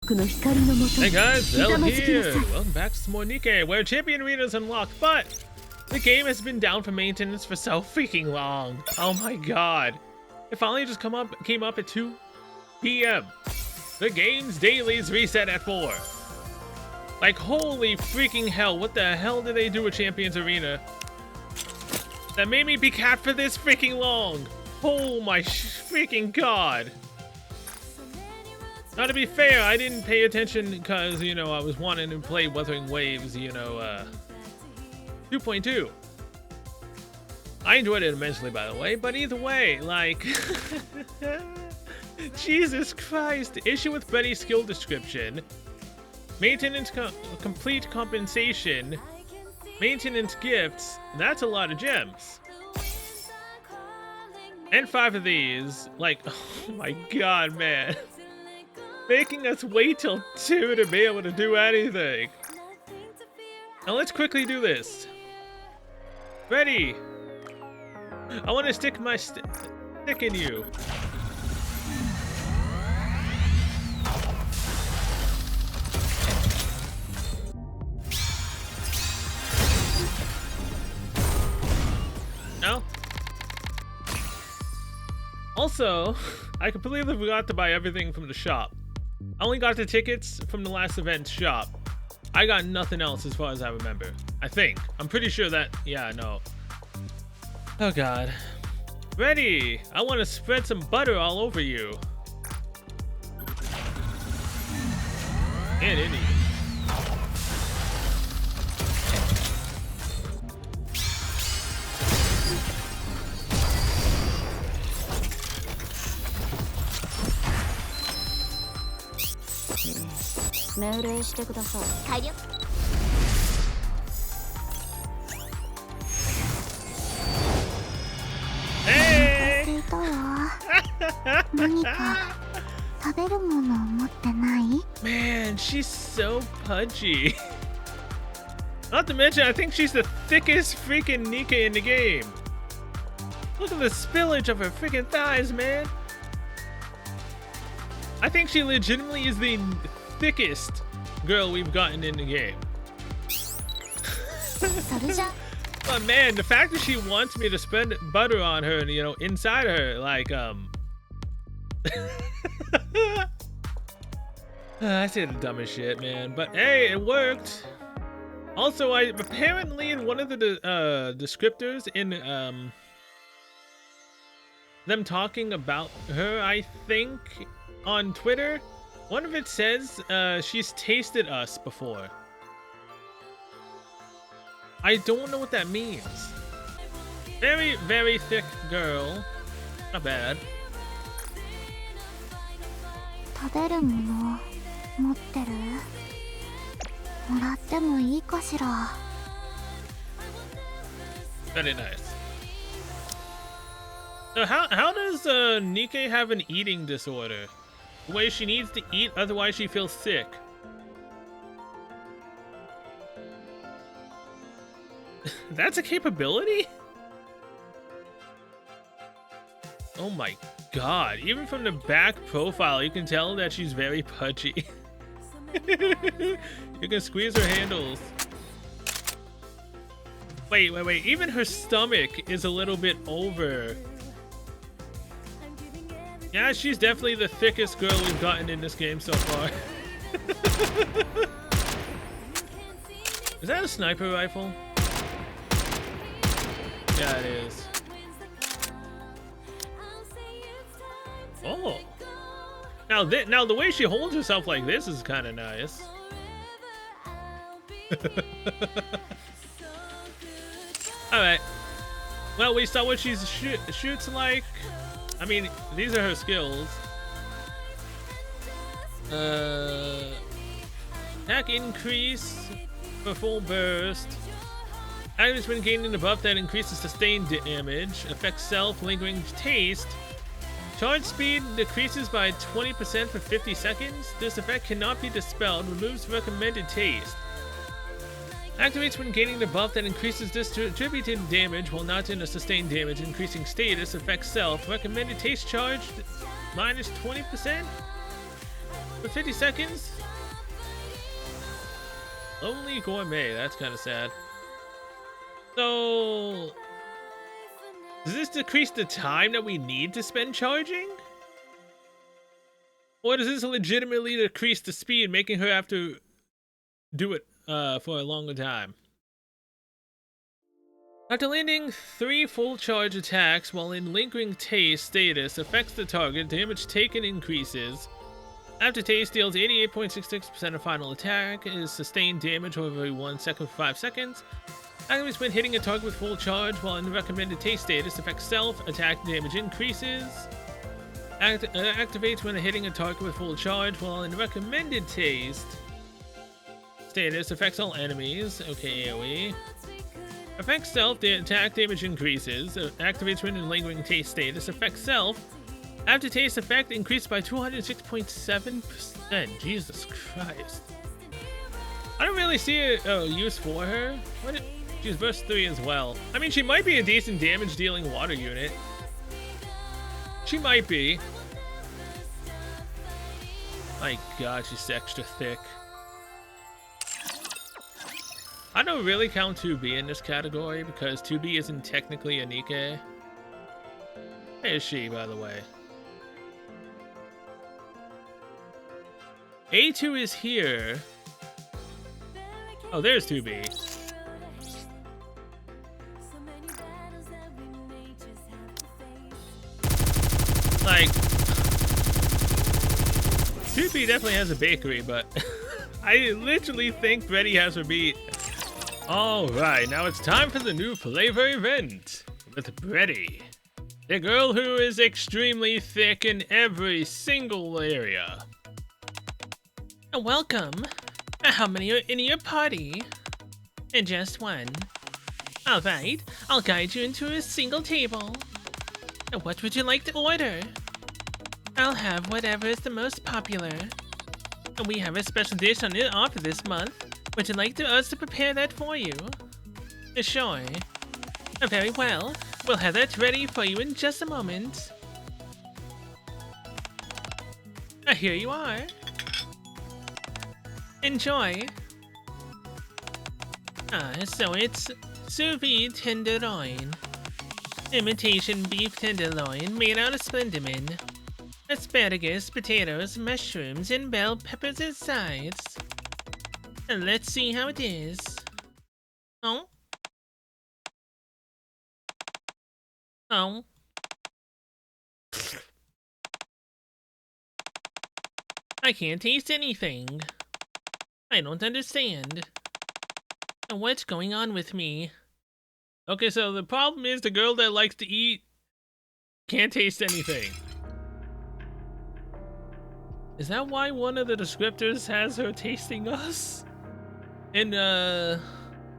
Hey guys, Zell here! Welcome back to some more Nikke, where Champion Arena is unlocked, but the game has been down for maintenance for so freaking long. Oh my god. It finally just came up at 2 p.m. The game's dailies reset at 4. Like, holy freaking hell, what the hell did they do with Champions Arena that made me be capped for this freaking long? Oh my freaking god. Now, to be fair, I didn't pay attention because, you know, I was wanting to play Wuthering Waves, 2.2. I enjoyed it immensely, by the way, but either way, like, Jesus Christ, issue with Bready skill description, maintenance complete compensation, maintenance gifts, that's a lot of gems. And 5 of these, like, oh my god, man. Making us wait till 2 to be able to do anything. Now let's quickly do this. Ready? I want to stick my stick in you. No? Also, I completely forgot to buy everything from the shop. I only got the tickets from the last event's shop. I got nothing else as far as I remember. I think. I'm pretty sure that, yeah, no. Oh god. Ready! I want to spread some butter all over you. And in you. Hey! Man, she's so pudgy. Not to mention, I think she's the thickest freaking Nikke in the game. Look at the spillage of her freaking thighs, man. I think she legitimately is the thickest girl we've gotten in the game. But man, the fact that she wants me to spread butter on her and, you know, inside her, like, I say the dumbest shit, man. But hey, it worked. Also, I apparently in one of the descriptors in them talking about her, I think on Twitter, one of it says she's tasted us before. I don't know what that means. Very, very thick girl. Not bad. Very nice. So how does Nikke have an eating disorder? The way she needs to eat, otherwise she feels sick. That's a capability? Oh my god. Even from the back profile, you can tell that she's very pudgy. You can squeeze her handles. Wait. Even her stomach is a little bit over. Yeah, she's definitely the thickest girl we've gotten in this game so far. Is that a sniper rifle? Yeah, it is. Oh. Now the way she holds herself like this is kind of nice. All right. Well, we saw what she shoots like. I mean, these are her skills. Attack increase for full burst. Items when gaining a buff that increases sustained damage. Affects self, lingering taste. Charge speed decreases by 20% for 50 seconds. This effect cannot be dispelled. Removes recommended taste. Activates when gaining the buff that increases distributed damage while not in a sustained damage, increasing status, affects self. Recommended taste charged minus 20% for 50 seconds. Lonely Gourmet, that's kind of sad. So, does this decrease the time that we need to spend charging? Or does this legitimately decrease the speed, making her have to do it for a longer time? After landing 3 full charge attacks while in lingering taste status affects the target, damage taken increases. After taste deals 88.66% of final attack, is sustained damage over every 1 second for 5 seconds. Activates when hitting a target with full charge while in recommended taste status affects self, attack damage increases. Activates when hitting a target with full charge while in recommended taste status affects all enemies. Okay, AoE. Affects self, the attack damage increases. Activates when in lingering taste status. Affects self. After taste effect increased by 206.7%. Jesus Christ. I don't really see a use for her. She's burst 3 as well. I mean, she might be a decent damage dealing water unit. She might be. My god, she's extra thick. I don't really count 2B in this category because 2B isn't technically a Nikke. Where is she, by the way? A2 is here. Oh, there's 2B. Like, 2B definitely has a bakery, but I literally think Bready has her beat. Alright, now it's time for the new flavor event with Bready, the girl who is extremely thick in every single area. Welcome. How many are in your party? Just one. Alright, I'll guide you into a single table. What would you like to order? I'll have whatever is the most popular. We have a special dish on offer this month. Would you like us to prepare that for you? Sure. Very well. We'll have that ready for you in just a moment. Here you are. Enjoy. So it's sous vide tenderloin. Imitation beef tenderloin made out of splendimin. Asparagus, potatoes, mushrooms, and bell peppers as sides. And let's see how it is. Oh? Oh? I can't taste anything. I don't understand. What's going on with me? Okay, so the problem is the girl that likes to eat can't taste anything. Is that why one of the descriptors has her tasting us? In,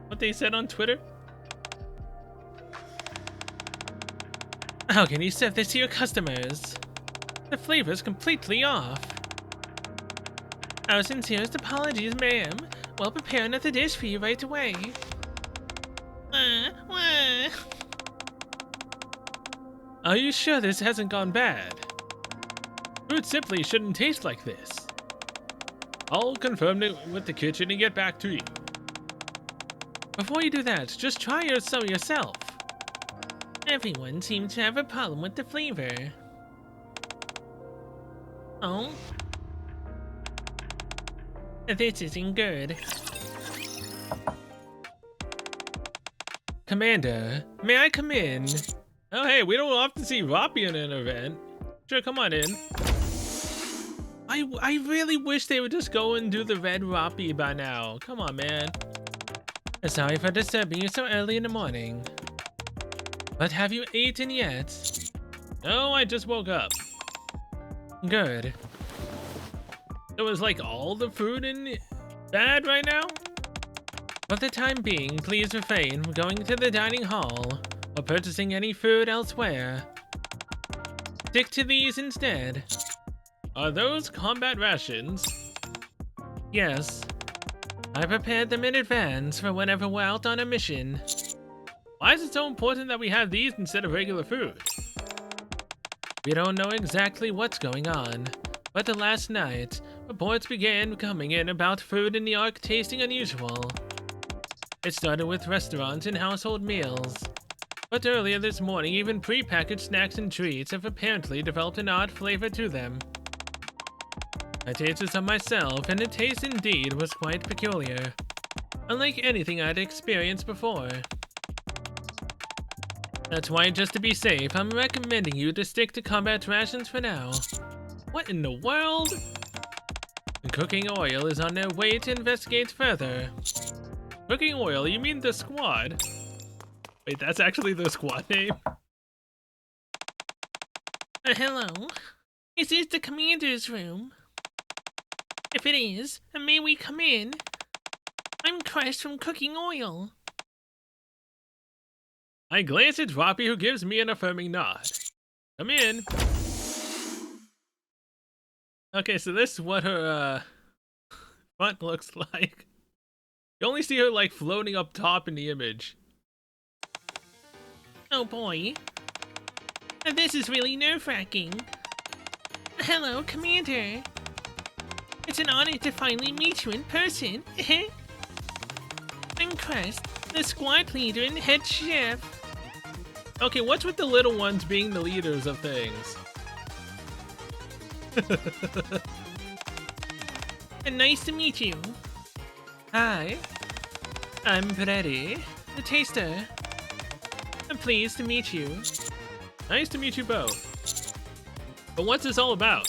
what they said on Twitter? How can you serve this to your customers? The flavor's completely off. Our sincerest apologies, ma'am. We'll prepare another dish for you right away. Are you sure this hasn't gone bad? Food simply shouldn't taste like this. I'll confirm it with the kitchen and get back to you. Before you do that, just try some yourself. Everyone seems to have a problem with the flavor. Oh? This isn't good. Commander, may I come in? Oh hey, we don't often see Roppy in an event. Sure, come on in. I really wish they would just go and do the red Roppy by now. Come on, man. Sorry for disturbing you so early in the morning. But have you eaten yet? No, I just woke up. Good. So is like all the food in bad right now? For the time being, please refrain from going to the dining hall or purchasing any food elsewhere. Stick to these instead. Are those combat rations? Yes. I prepared them in advance for whenever we're out on a mission. Why is it so important that we have these instead of regular food? We don't know exactly what's going on, but last night, Reports began coming in about food in the Ark tasting unusual. It started with restaurants and household meals. But earlier this morning, even pre-packaged snacks and treats have apparently developed an odd flavor to them. I tasted some myself, and the taste indeed was quite peculiar, unlike anything I'd experienced before. That's why, just to be safe, I'm recommending you to stick to combat rations for now. What in the world? The cooking oil is on their way to investigate further. Cooking oil? You mean the squad? Wait, that's actually the squad name? Hello? Is this the commander's room? If it is, may we come in? I'm Christ from Cooking Oil. I glance at Droppy, who gives me an affirming nod. Come in. Okay, so this is what her front looks like. You only see her like floating up top in the image. Oh boy. This is really nerve-wracking. Hello, Commander. It's an honor to finally meet you in person. I'm Crest, the squad leader and head chef. Okay, what's with the little ones being the leaders of things? And nice to meet you. Hi, I'm Bready, the taster. I'm pleased to meet you. Nice to meet you both. But what's this all about?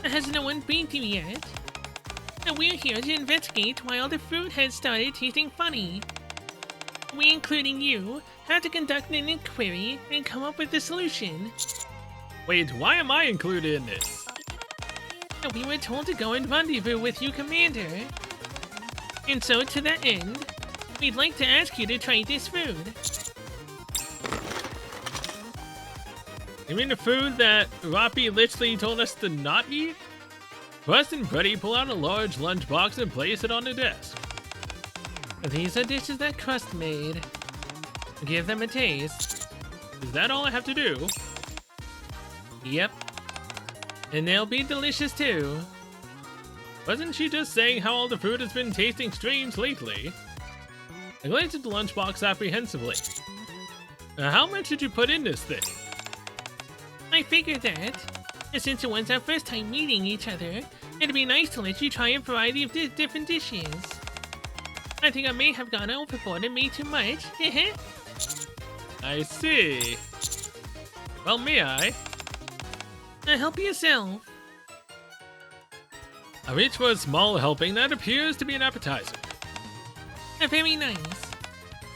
Has no one beat you yet? And we're here to investigate why all the food has started tasting funny. We, including you, have to conduct an inquiry and come up with a solution. Wait, why am I included in this? We were told to go and rendezvous with you, Commander. And so, to that end, we'd like to ask you to try this food. You mean the food that Roppy literally told us to not eat? Quest and Bready pull out a large lunchbox and place it on the desk. These are dishes that Crust made. Give them a taste. Is that all I have to do? Yep. And they'll be delicious too. Wasn't she just saying how all the food has been tasting strange lately? I glanced at the lunchbox apprehensively. How much did you put in this thing? I figured that, since it was our first time meeting each other, it'd be nice to let you try a variety of different dishes. I think I may have gone overboard and made too much. I see. Well, may I? Help yourself. I reach for a small helping that appears to be an appetizer. Very nice.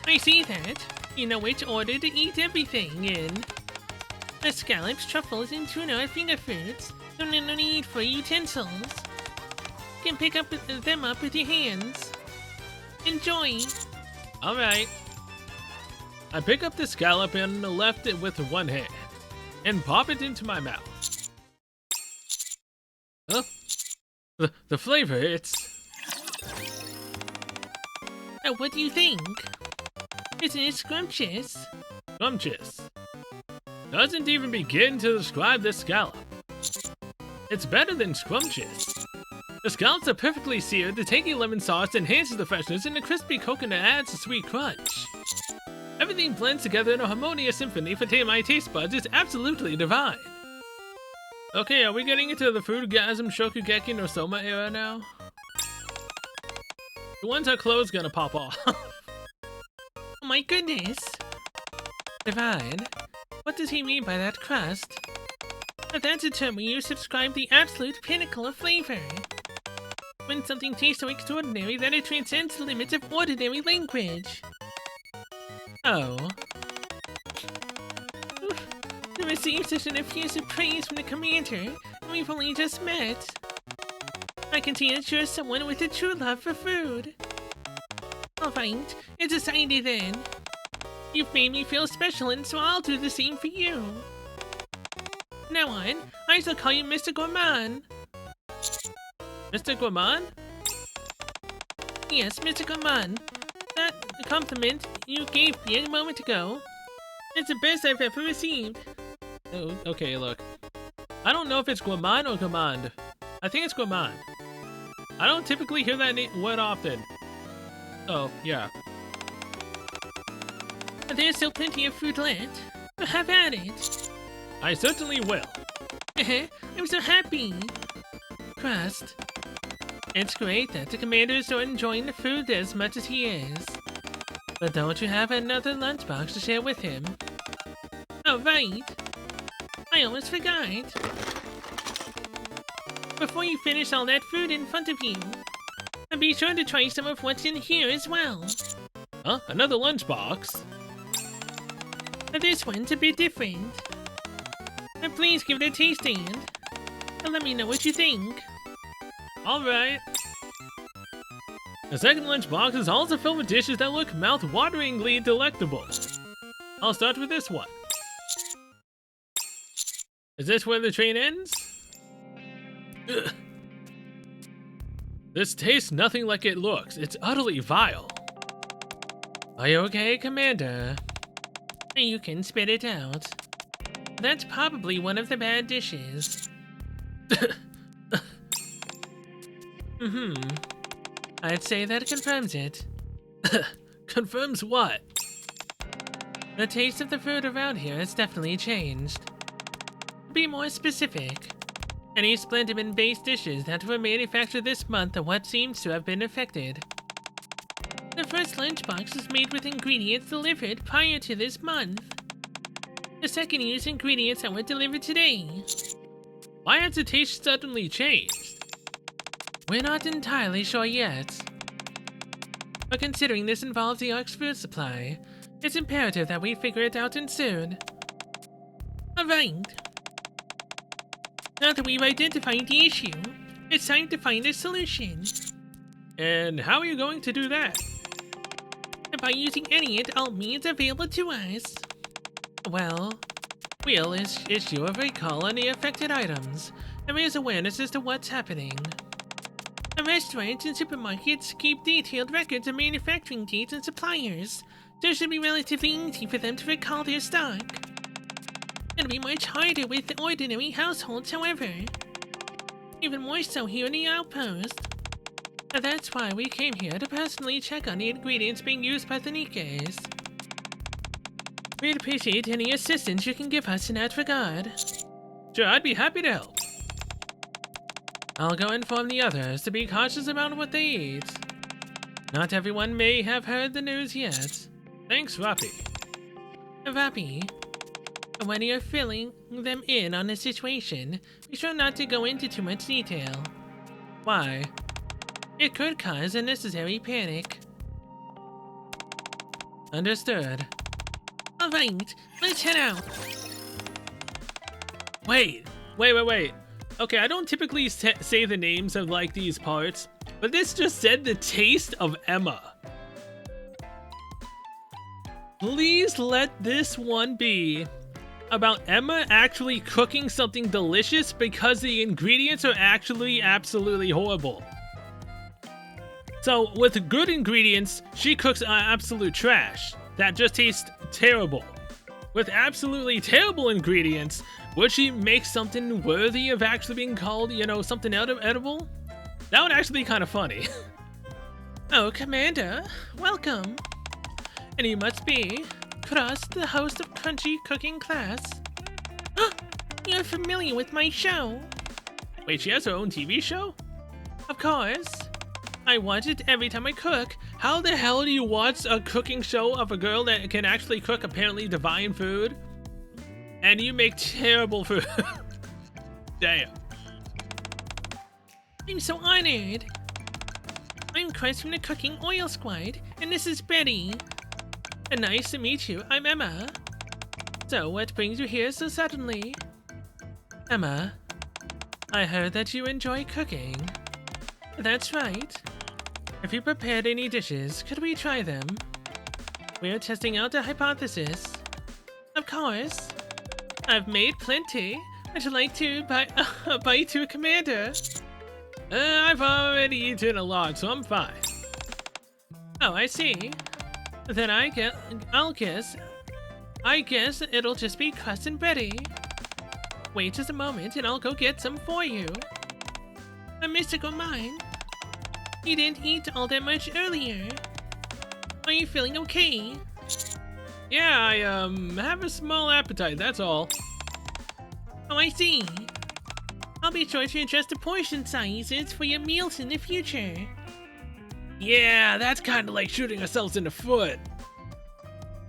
I see that. You know which order to eat everything in. The scallops, truffles, and tuna are finger foods, so no need for utensils. You can pick them up with your hands. Enjoy! Alright. I pick up the scallop and left it with one hand, and pop it into my mouth. Huh? The flavor, it's... What do you think? Isn't it scrumptious? Scrumptious. Doesn't even begin to describe this scallop. It's better than scrumptious. The scallops are perfectly seared, the tangy lemon sauce enhances the freshness, and the crispy coconut adds a sweet crunch. Everything blends together in a harmonious symphony for my taste buds. It's absolutely divine. Okay, are we getting into the foodgasm Shokugeki no Soma era now? The ones our clothes gonna pop off. Oh my goodness! Divine? What does he mean by that crust? That's a term we use to describe the absolute pinnacle of flavor. When something tastes so extraordinary that it transcends the limits of ordinary language. Oh. To receive such an effusive praise from the commander, and we've only just met. I can see that you're someone with a true love for food. Alright, it's decided then. You've made me feel special, and so I'll do the same for you. Now on, I shall call you Mr. Gourmand. Mr. Gourmand? Yes, Mr. Gourmand. That compliment you gave me a moment ago. It's the best I've ever received. Oh, okay, look. I don't know if it's Gourmand or Gourmand. I think it's gourmand. I don't typically hear that word often. Oh, yeah. There's still plenty of food left. Have at it. I certainly will. I'm so happy. Crust. It's great that the commanders are enjoying the food as much as he is. But don't you have another lunchbox to share with him? Oh, right. I almost forgot. Before you finish all that food in front of you, and be sure to try some of what's in here as well. Huh? Another lunchbox? This one's a bit different. Please give it a tasting, and let me know what you think. Alright. The second lunchbox is also filled with dishes that look mouth-wateringly delectable. I'll start with this one. Is this where the train ends? Ugh. This tastes nothing like it looks. It's utterly vile. Are you okay, Commander? You can spit it out. That's probably one of the bad dishes. I'd say that confirms it. Confirms what? The taste of the food around here has definitely changed. Be more specific. Any Splendiman-based dishes that were manufactured this month are what seems to have been affected. The first lunchbox was made with ingredients delivered prior to this month. The second used ingredients that were delivered today. Why has the taste suddenly changed? We're not entirely sure yet. But considering this involves the Ark's food supply, it's imperative that we figure it out and soon. Alright. Now that we've identified the issue, it's time to find a solution. And how are you going to do that? By using any and all means available to us. Well, we'll issue a recall on the affected items and raise awareness as to what's happening. The restaurants and supermarkets keep detailed records of manufacturing dates and suppliers, so it should be relatively easy for them to recall their stock. It'll be much harder with ordinary households, however. Even more so here in the outpost. And that's why we came here to personally check on the ingredients being used by the Nikkes. We'd appreciate any assistance you can give us in that regard. Sure, I'd be happy to help. I'll go inform the others to be cautious about what they eat. Not everyone may have heard the news yet. Thanks, Rappy. Rappy, when you're filling them in on the situation, be sure not to go into too much detail. Why? It could cause unnecessary panic. Understood. Alright, let's head out. Wait. Okay, I don't typically say the names of like these parts, but this just said the taste of Emma. Please let this one be about Emma actually cooking something delicious because the ingredients are actually absolutely horrible. So with good ingredients, she cooks absolute trash that just tastes terrible. With absolutely terrible ingredients, would she make something worthy of actually being called, you know, something edible? That would actually be kind of funny. Oh, Commander, welcome. And you must be Crust, the host of Crunchy Cooking Class. You're familiar with my show. Wait, she has her own TV show? Of course. I watch it every time I cook. How the hell do you watch a cooking show of a girl that can actually cook apparently divine food? And you make terrible food. Damn. I'm so honored. I'm Crust from the Cooking Oil Squad, and this is Bready. And nice to meet you, I'm Emma. So what brings you here so suddenly? Emma, I heard that you enjoy cooking. That's right. If you prepared any dishes, could we try them? We're testing out a hypothesis. Of course. I've made plenty. Would you like to bite to a Commander? I've already eaten a lot, so I'm fine. Oh, I see. Then I guess it'll just be Crust and Bready. Wait just a moment and I'll go get some for you. A mystical mind? You didn't eat all that much earlier. Are you feeling okay? Yeah, I have a small appetite, that's all. Oh, I see. I'll be sure to adjust the portion sizes for your meals in the future. Yeah, that's kind of like shooting ourselves in the foot.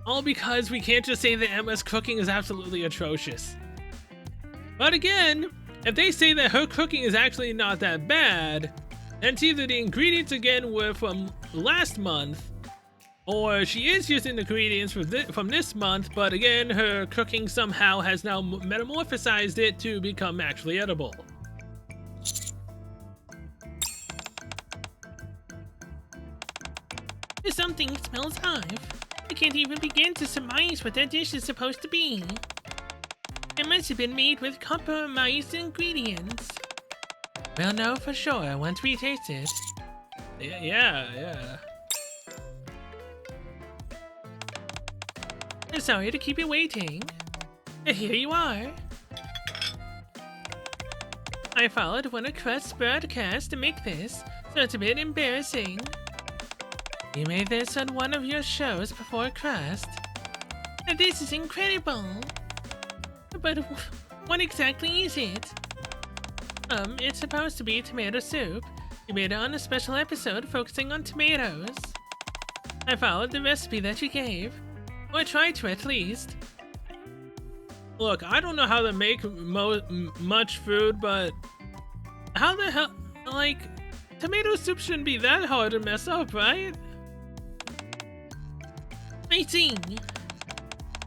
All because we can't just say that Emma's cooking is absolutely atrocious. But again, if they say that her cooking is actually not that bad, then it's either the ingredients again were from last month, or she is using the ingredients from this month, but again, her cooking somehow has now metamorphosized it to become actually edible. Something smells off. I can't even begin to surmise what that dish is supposed to be. It must have been made with compromised ingredients. We'll know for sure once we taste it. Yeah. Sorry to keep you waiting. Here you are. I followed one of Crust's broadcasts to make this, so it's a bit embarrassing. You made this on one of your shows before Crust. This is incredible. But what exactly is it? It's supposed to be tomato soup. You made it on a special episode focusing on tomatoes. I followed the recipe that you gave. Or tried to, at least. Look, I don't know how to make much food, but how the hell, like, tomato soup shouldn't be that hard to mess up, right? I see.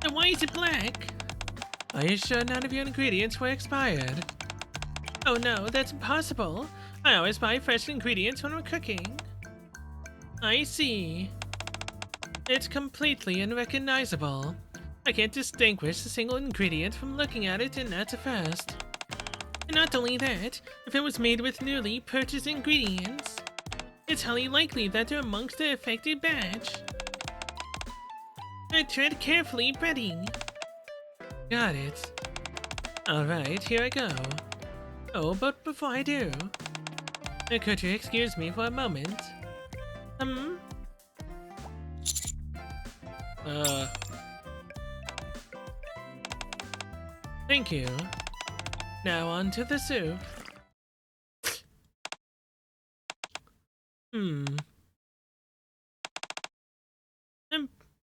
Then why is it black? Are you sure none of your ingredients were expired? Oh no, that's impossible. I always buy fresh ingredients when we're cooking. I see. It's completely unrecognizable. I can't distinguish a single ingredient from looking at it, and that's a first. And not only that, if it was made with newly purchased ingredients, it's highly likely that they're amongst the affected batch. I tread carefully, Bready. Got it. Alright, here I go. Oh, but before I do, could you excuse me for a moment? Thank you. Now on to the soup.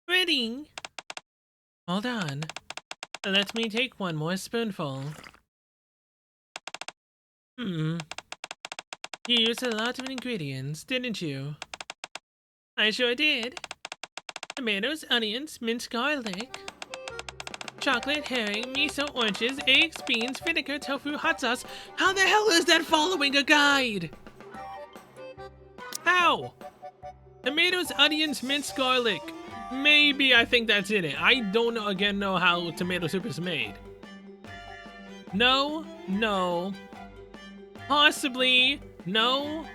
Bready. Hold on. Let me take one more spoonful. You used a lot of ingredients, didn't you? I sure did. Tomatoes, onions, minced garlic, chocolate, herring, miso, oranges, eggs, beans, vinegar, tofu, hot sauce. How the hell is that following a guide? How? Tomatoes, onions, minced garlic. Maybe I think that's in it. I don't know how tomato soup is made. No. Possibly. No.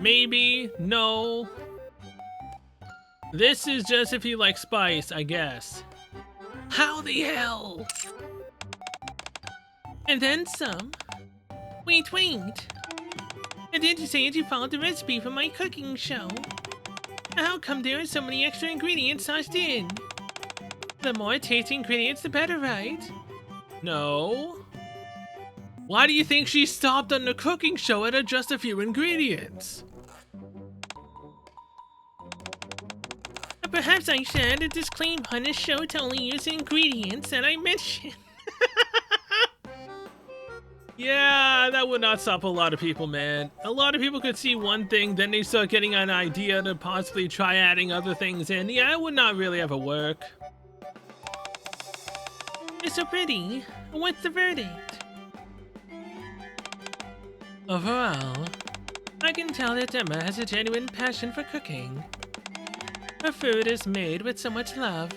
Maybe. No. This is just if you like spice, I guess. How the hell? And then some. Wait. And did you say that you followed the recipe from my cooking show? How come there are so many extra ingredients tossed in? The more tasty ingredients, the better, right? No. Why do you think she stopped on the cooking show at just a few ingredients? Perhaps I should add a disclaimer on this show to only use the ingredients that I mentioned. Yeah, that would not stop a lot of people, man. A lot of people could see one thing, then they start getting an idea to possibly try adding other things in. Yeah, it would not really ever work. It's so pretty. What's the verdict? Overall, I can tell that Emma has a genuine passion for cooking. Her food is made with so much love.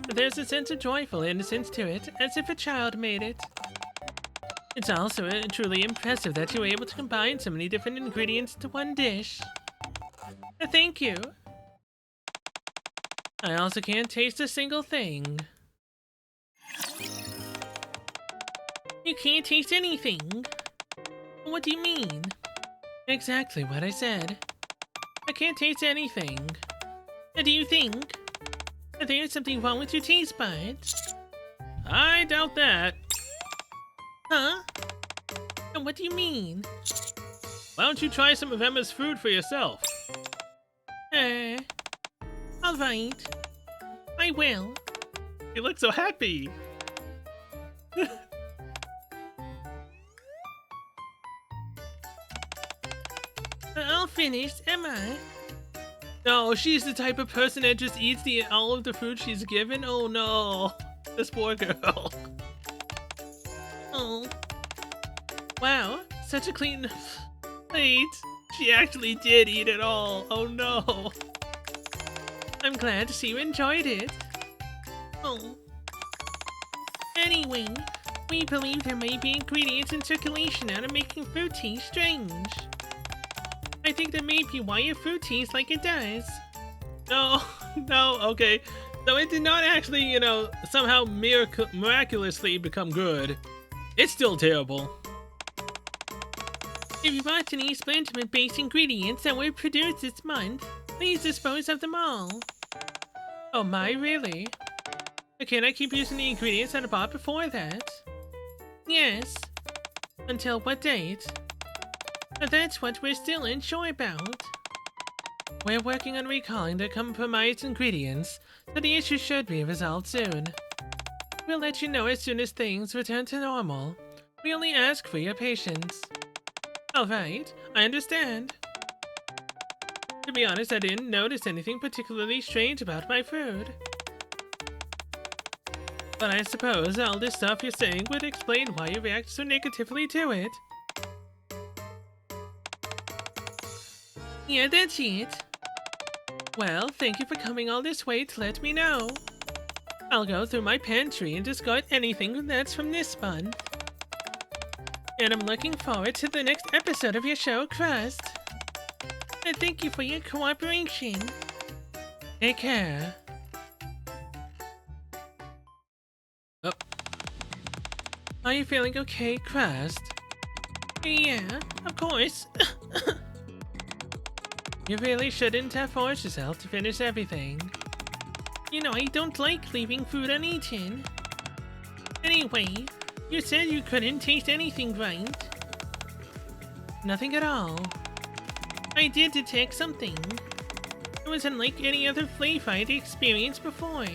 There's a sense of joyful innocence to it, as if a child made it. It's also truly impressive that you were able to combine so many different ingredients into one dish. Thank you. I also can't taste a single thing. You can't taste anything. What do you mean? Exactly what I said. I can't taste anything. Do you think that there's something wrong with your taste buds? I doubt that. Huh? And what do you mean? Why don't you try some of Emma's food for yourself? Alright. I will. You look so happy. All finished, am I? No, she's the type of person that just eats all of the food she's given. Oh no, this poor girl. Oh. Wow, such a clean Wait, she actually did eat it all. Oh no. I'm glad to see you enjoyed it. Oh. Anyway, we believe there may be ingredients in circulation that are making food taste strange. I think that may be why your food tastes like it does. No, no, okay. So it did not actually, you know, somehow miraculously become good. It's still terrible. If you bought any splinterment-based ingredients that were produced this month, please dispose of them all. Oh my, really? Can I keep using the ingredients that I bought before that? Yes. Until what date? That's what we're still unsure about. We're working on recalling the compromised ingredients, so the issue should be resolved soon. We'll let you know as soon as things return to normal. We only ask for your patience. Alright, I understand. To be honest, I didn't notice anything particularly strange about my food. But I suppose all this stuff you're saying would explain why you react so negatively to it. Yeah, that's it. Well, thank you for coming all this way to let me know. I'll go through my pantry and discard anything that's from this month. And I'm looking forward to the next episode of your show, Crust. And thank you for your cooperation. Take care. Oh. Are you feeling okay, Crust? Yeah, of course. You really shouldn't have forced yourself to finish everything. You know, I don't like leaving food uneaten. Anyway, you said you couldn't taste anything, right? Nothing at all. I did detect something. It was unlike any other flavor I'd experienced before.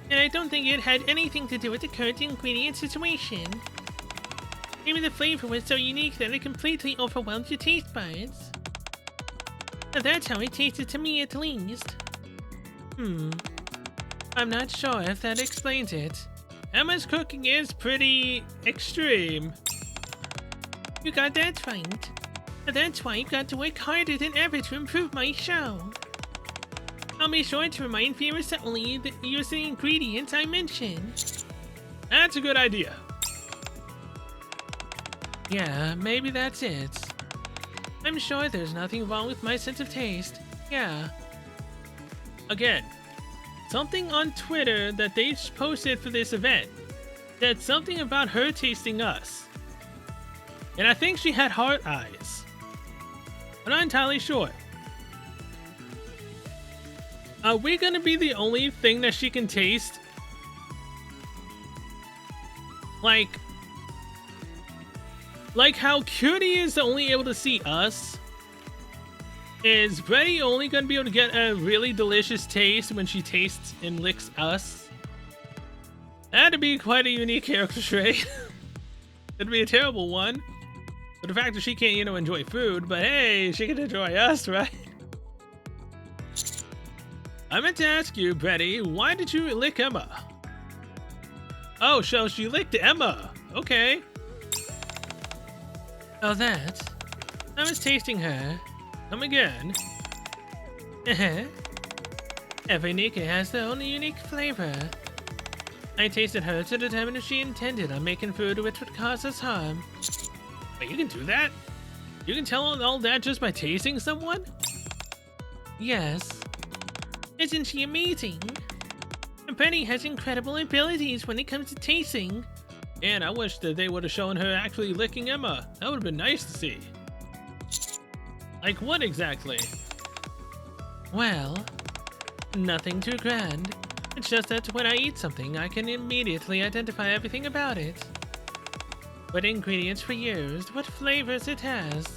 And I don't think it had anything to do with the current ingredient situation. Maybe the flavor was so unique that it completely overwhelmed your taste buds. That's how it tasted to me, at least. I'm not sure if that explains it. Emma's cooking is pretty extreme. You got that right. That's why I've got to work harder than ever to improve my show. I'll be sure to remind viewers to only use the ingredients I mentioned. That's a good idea. Yeah, maybe that's it. I'm sure there's nothing wrong with my sense of taste. Yeah. Again, something on Twitter that they posted for this event said something about her tasting us. And I think she had heart eyes. I'm not entirely sure. Are we gonna be the only thing that she can taste? Like how Cutie is only able to see us? Is Bready only gonna be able to get a really delicious taste when she tastes and licks us? That'd be quite a unique character trait. It'd be a terrible one. But the fact that she can't, you know, enjoy food, but hey, she can enjoy us, right? I meant to ask you, Bready, why did you lick Emma? Oh, so she licked Emma. Okay. Oh, that? I was tasting her. Come again. Every Nikke has their own unique flavor. I tasted her to determine if she intended on making food which would cause us harm. Wait, you can do that? You can tell all that just by tasting someone? Yes. Isn't she amazing? Bready has incredible abilities when it comes to tasting. And I wish that they would have shown her actually licking Emma. That would have been nice to see. Like what exactly? Well, nothing too grand. It's just that when I eat something, I can immediately identify everything about it. What ingredients were used, what flavors it has,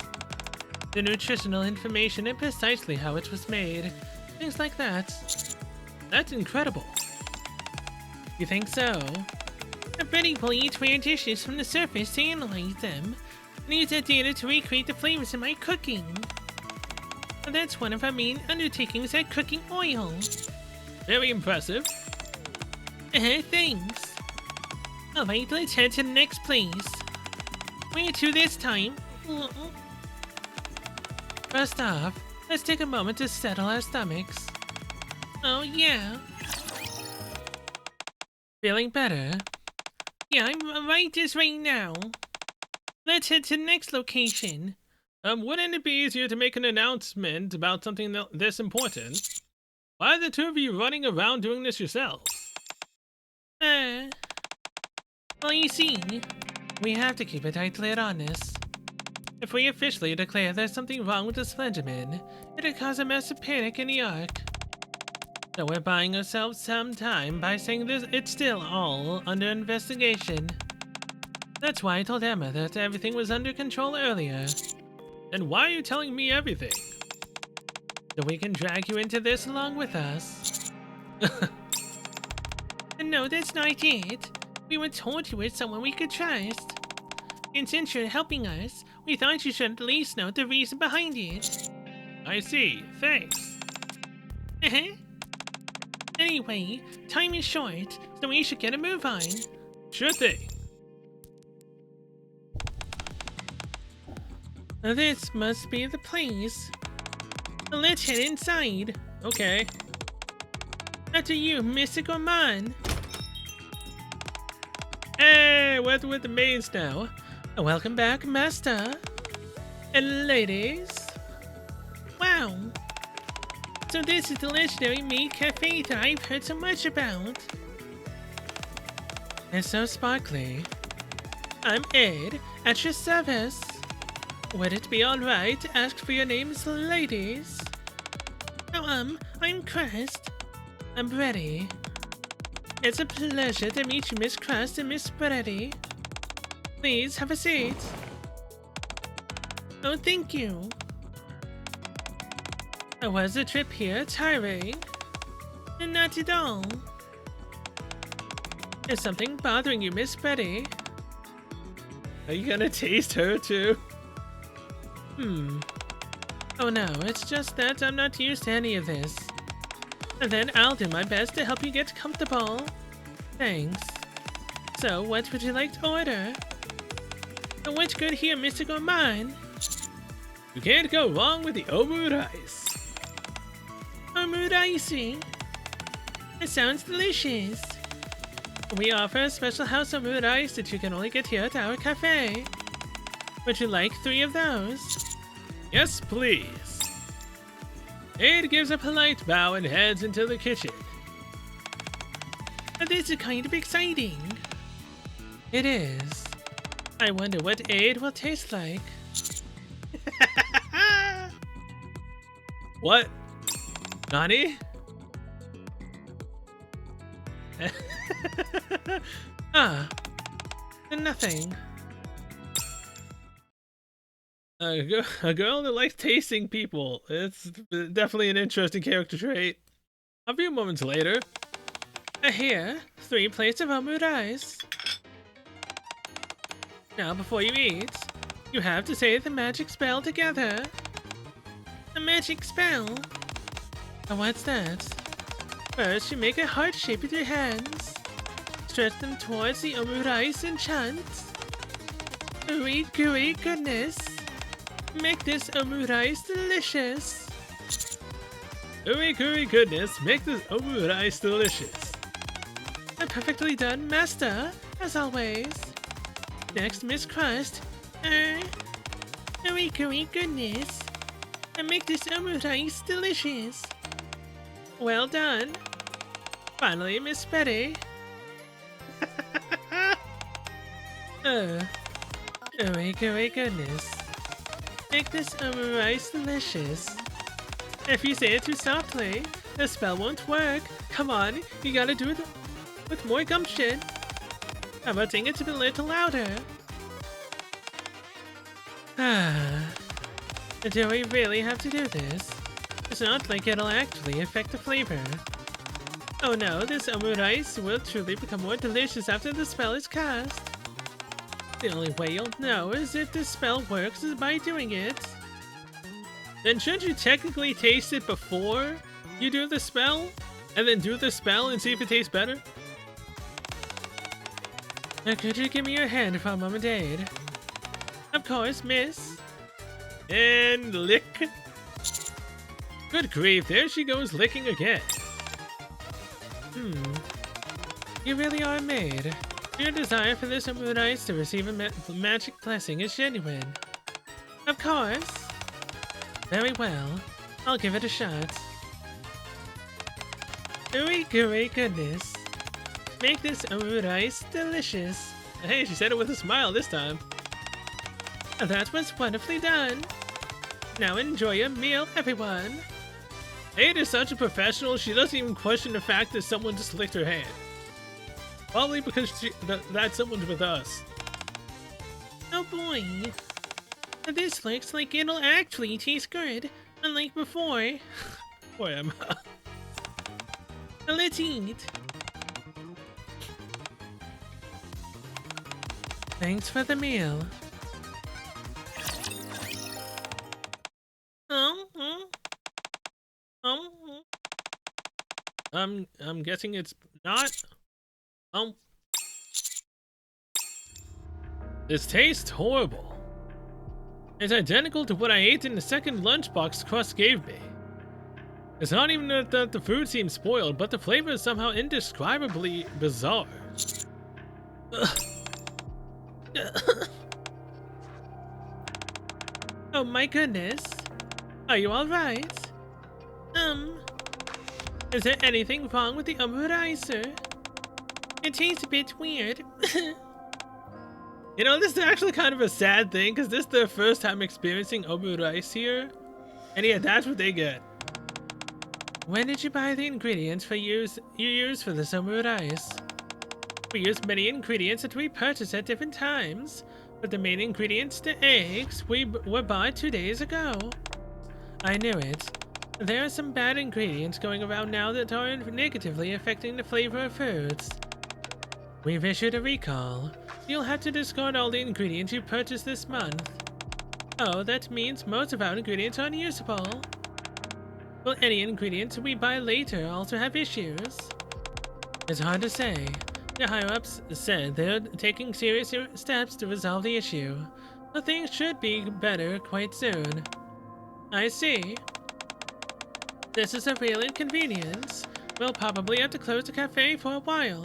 the nutritional information, and precisely how it was made. Things like that. That's incredible. You think so? Bready will eat rare dishes from the surface to analyze them, and use that data to recreate the flavors in my cooking. And that's one of our main undertakings at cooking oil. Very impressive. Thanks. Alright, let's head to the next place. Where to this time? First off, let's take a moment to settle our stomachs. Oh yeah. Feeling better? Yeah, I'm right this right now. Let's head to the next location. Wouldn't it be easier to make an announcement about something this important? Why are the two of you running around doing this yourselves? Well, you see, we have to keep a tight lid on this. If we officially declare there's something wrong with the Splenderman, it'll cause a massive panic in the Ark. So we're buying ourselves some time by saying this it's still all under investigation. That's why I told Emma that everything was under control earlier. And why are you telling me everything? So we can drag you into this along with us. No, that's not it. We were told you were someone we could trust. And since you're helping us, we thought you should at least know the reason behind it. I see. Thanks. Anyway, time is short, so we should get a move on. Sure thing. This must be the place. Let's head inside. Okay. After you, Mr. Gourmand. Hey, we're with the maids now. Welcome back, Master. And ladies. Wow. So this is the legendary maid cafe that I've heard so much about. It's so sparkly. I'm Ed, at your service. Would it be alright to ask for your names, ladies? Oh, I'm Crust. I'm Bready. It's a pleasure to meet you, Miss Crust and Miss Bready. Please have a seat. Oh, thank you. Was the trip here tiring? Not at all. Is something bothering you, Miss Bready? Are you gonna taste her too? Oh no, it's just that I'm not used to any of this. And then I'll do my best to help you get comfortable. Thanks. So, what would you like to order? What's good here, Mr. Gourmand? You can't go wrong with the omurice. Omurice? It sounds delicious. We offer a special house omurice that you can only get here at our cafe. Would you like 3 of those? Yes, please. Aid gives a polite bow and heads into the kitchen. This is kind of exciting. It is. I wonder what Aid will taste like. What? Nani? Nothing. A girl that likes tasting people. It's definitely an interesting character trait. A few moments later. Here, 3 plates of omurice. Now, before you eat, you have to say the magic spell together. A magic spell? What's that? First, you make a heart shape with your hands. Stretch them towards the omurice and chant. Ooey gooey goodness. Make this omurice delicious. Ooey gooey goodness, make this omurice delicious. Perfectly done, Master, as always. Next, Miss Crust. Ooey gooey goodness. Make this omurice delicious. Well done. Finally, Miss Betty. Oh my goodness. Make this rice delicious. If you say it too softly, the spell won't work. Come on, you gotta do it with more gumption. How about saying it a little louder? Do we really have to do this? It's not like it'll actually affect the flavor. Oh no, this rice will truly become more delicious after the spell is cast. The only way you'll know is if the spell works is by doing it. Then shouldn't you technically taste it before you do the spell? And then do the spell and see if it tastes better? Now could you give me your hand for a moment, aid? Of course, miss. And lick. Good grief, there she goes licking again. You really are a maid. Your desire for this rice to receive a magic blessing is genuine. Of course. Very well. I'll give it a shot. Ooey gooey goodness. Make this rice delicious. Hey, she said it with a smile this time. That was wonderfully done. Now enjoy your meal, everyone. Ada is such a professional, she doesn't even question the fact that someone just licked her hand. Probably because that someone's with us. Oh boy. This looks like it'll actually taste good, unlike before. Boy, Emma. Let's eat. Thanks for the meal. I'm guessing it's not. This tastes horrible. It's identical to what I ate in the second lunchbox Crust gave me. It's not even that the food seems spoiled, but the flavor is somehow indescribably bizarre. Oh my goodness. Are you alright? Is there anything wrong with the ricer? It tastes a bit weird. You know, this is actually kind of a sad thing, because this is their first time experiencing rice here. And yeah, that's what they get. When did you buy the ingredients you use for this rice? We use many ingredients that we purchase at different times, but the main ingredients, the eggs, were bought 2 days ago. I knew it. There are some bad ingredients going around now that are negatively affecting the flavor of foods. We've issued a recall. You'll have to discard all the ingredients you purchased this month. Oh, that means most of our ingredients are unusable. Will any ingredients we buy later also have issues? It's hard to say. The higher-ups said they're taking serious steps to resolve the issue, so things should be better quite soon. I see. This is a real inconvenience. We'll probably have to close the cafe for a while.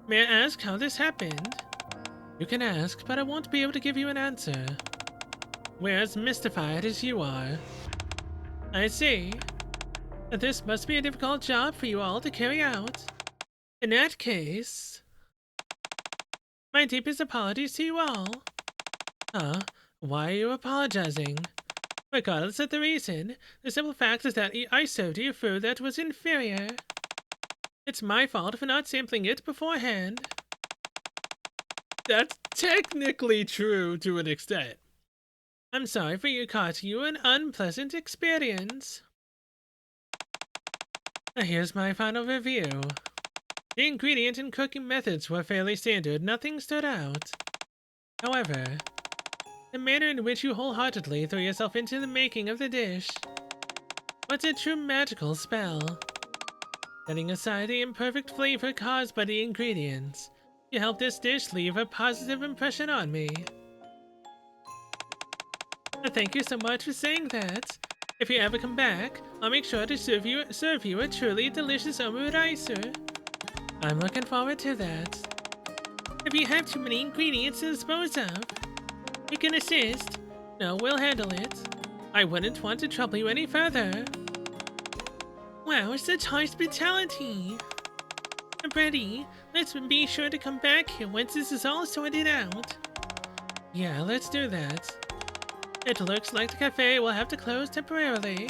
May I ask how this happened? You can ask, but I won't be able to give you an answer. We're as mystified as you are. I see. This must be a difficult job for you all to carry out. In that case, my deepest apologies to you all. Why are you apologizing? Regardless of the reason, the simple fact is that I served you food that was inferior. It's my fault for not sampling it beforehand. That's technically true to an extent. I'm sorry for you causing you an unpleasant experience. Here's my final review. The ingredient and cooking methods were fairly standard, nothing stood out. However, the manner in which you wholeheartedly threw yourself into the making of the dish was a true magical spell. Setting aside the imperfect flavor caused by the ingredients, you helped this dish leave a positive impression on me. Thank you so much for saying that. If you ever come back, I'll make sure to serve you a truly delicious ricer. I'm looking forward to that. If you have too many ingredients to dispose of, you can assist. No, we'll handle it. I wouldn't want to trouble you any further. Wow, such hospitality. Bready, let's be sure to come back here once this is all sorted out. Yeah, let's do that. It looks like the cafe will have to close temporarily.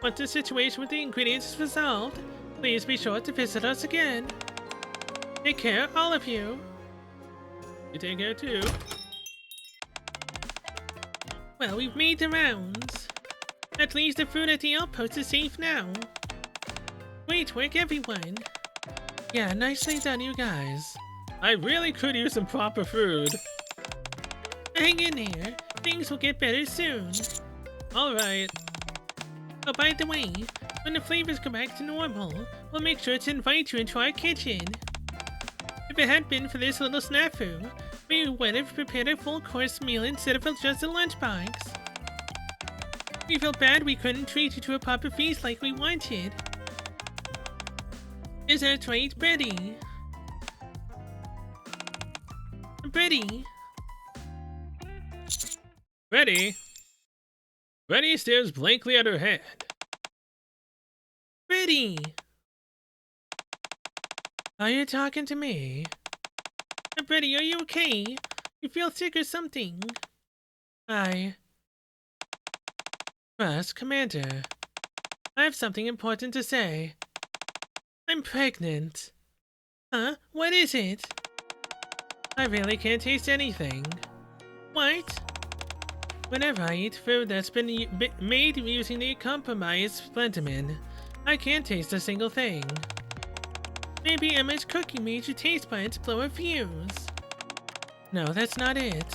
Once the situation with the ingredients is resolved, please be sure to visit us again. Take care, all of you. You take care too. Well, we've made the rounds. At least the food at the outpost is safe now. Great work, everyone. Yeah, nicely done, you guys. I really could use some proper food. Hang in here. Things will get better soon. Alright. Oh, by the way, when the flavors go back to normal, we'll make sure to invite you into our kitchen. If it had been for this little snafu, we would have prepared a full-course meal instead of just a lunchbox. We felt bad we couldn't treat you to a proper feast like we wanted. Is that right, Bready? Bready? Ready? Bready stares blankly at her hand. Bready! Are you talking to me? Bready, are you okay? You feel sick or something? First, Commander, I have something important to say. I'm pregnant. Huh? What is it? I really can't taste anything. What? Whenever I eat food that's been made using the compromised splendomin, I can't taste a single thing. Maybe Emma's cooking made your taste buds blow a fuse. No, that's not it.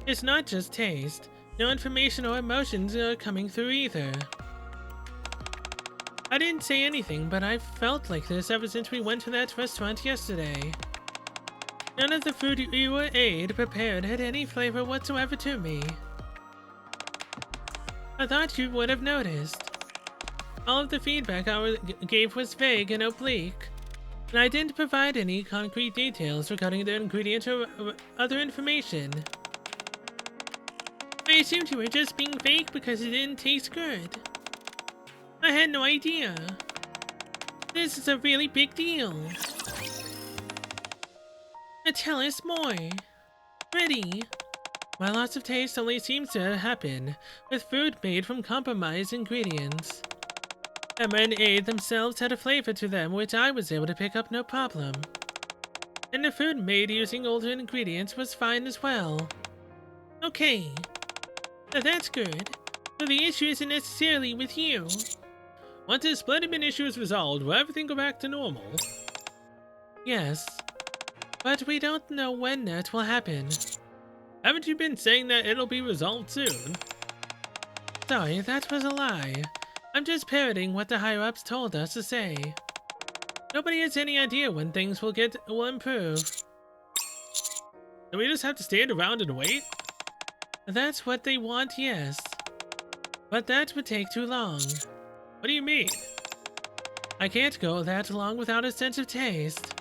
It's not just taste. No information or emotions are coming through either. I didn't say anything, but I've felt like this ever since we went to that restaurant yesterday. None of the food you or Aid prepared had any flavor whatsoever to me. I thought you would have noticed. All of the feedback I gave was vague and oblique, and I didn't provide any concrete details regarding the ingredients or other information. I assumed you were just being fake because it didn't taste good. I had no idea. This is a really big deal. Now tell us more. Bready. My loss of taste only seems to happen with food made from compromised ingredients. Emma and Aid themselves had a flavor to them which I was able to pick up no problem. And the food made using older ingredients was fine as well. Okay. Now that's good. So the issue isn't necessarily with you. Once the splendomin issue is resolved, will everything go back to normal? Yes. But we don't know when that will happen. Haven't you been saying that it'll be resolved soon? Sorry, that was a lie. I'm just parroting what the higher-ups told us to say. Nobody has any idea when things will improve. Do we just have to stand around and wait? That's what they want, yes. But that would take too long. What do you mean? I can't go that long without a sense of taste.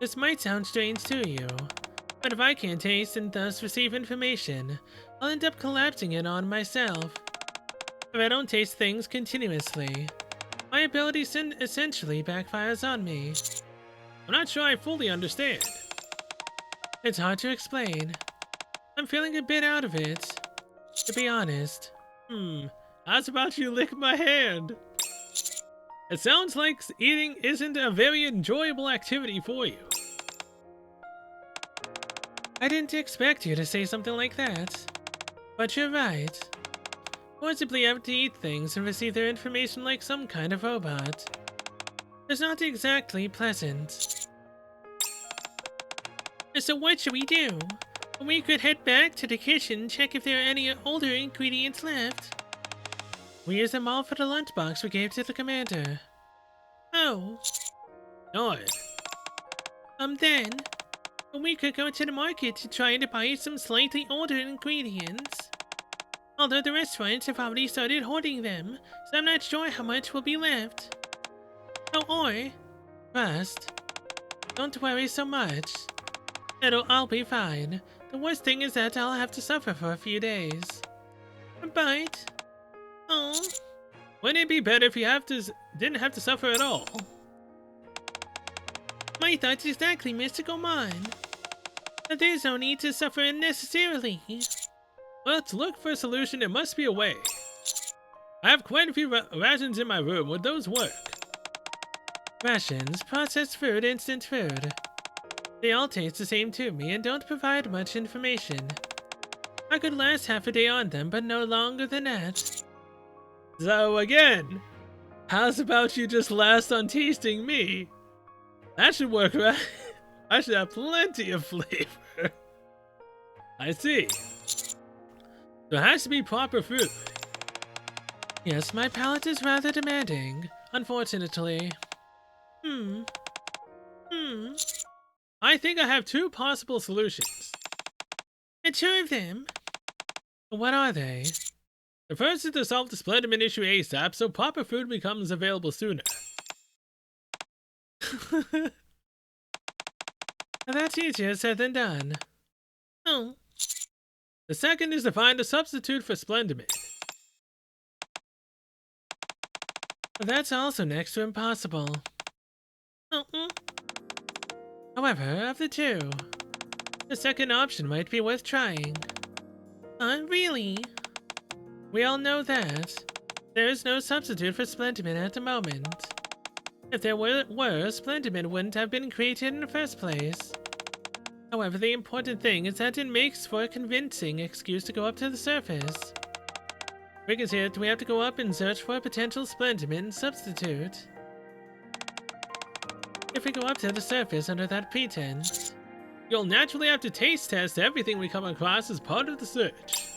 This might sound strange to you, but if I can't taste and thus receive information, I'll end up collapsing it on myself. If I don't taste things continuously, my ability essentially backfires on me. I'm not sure I fully understand. It's hard to explain. I'm feeling a bit out of it, to be honest. How's about you lick my hand? It sounds like eating isn't a very enjoyable activity for you. I didn't expect you to say something like that. But you're right. Forcibly have to eat things and receive their information like some kind of robot. It's not exactly pleasant. So what should we do? We could head back to the kitchen and check if there are any older ingredients left. We used them all for the lunchbox we gave to the commander. Oh. Good. Then, we could go to the market to try to buy some slightly older ingredients. Although the restaurants have already started hoarding them, so I'm not sure how much will be left. Oh, or, first, don't worry so much. It'll all be fine. The worst thing is that I'll have to suffer for a few days. But, oh, wouldn't it be better if you didn't have to suffer at all? My thoughts exactly, Mr. Gourmand. But there's no need to suffer unnecessarily. Well, to look for a solution, there must be a way. I have quite a few rations in my room. Would those work? Rations, processed food, instant food. They all taste the same to me and don't provide much information. I could last half a day on them, but no longer than that. So again, how's about you just last on tasting me? That should work, right? I should have plenty of flavor. I see. So it has to be proper food. Yes, my palate is rather demanding, unfortunately. I think I have two possible solutions. And two of them? What are they? The first is to solve the Splenderman issue ASAP so proper food becomes available sooner. That's easier said than done. Oh. The second is to find a substitute for Splenderman. That's also next to impossible. However, of the two, the second option might be worth trying. Really? We all know that. There is no substitute for Splenderman at the moment. If there were, Splenderman wouldn't have been created in the first place. However, the important thing is that it makes for a convincing excuse to go up to the surface. Figures it, we have to go up and search for a potential Splenderman substitute. If we go up to the surface under that pretense, you'll naturally have to taste test everything we come across as part of the search.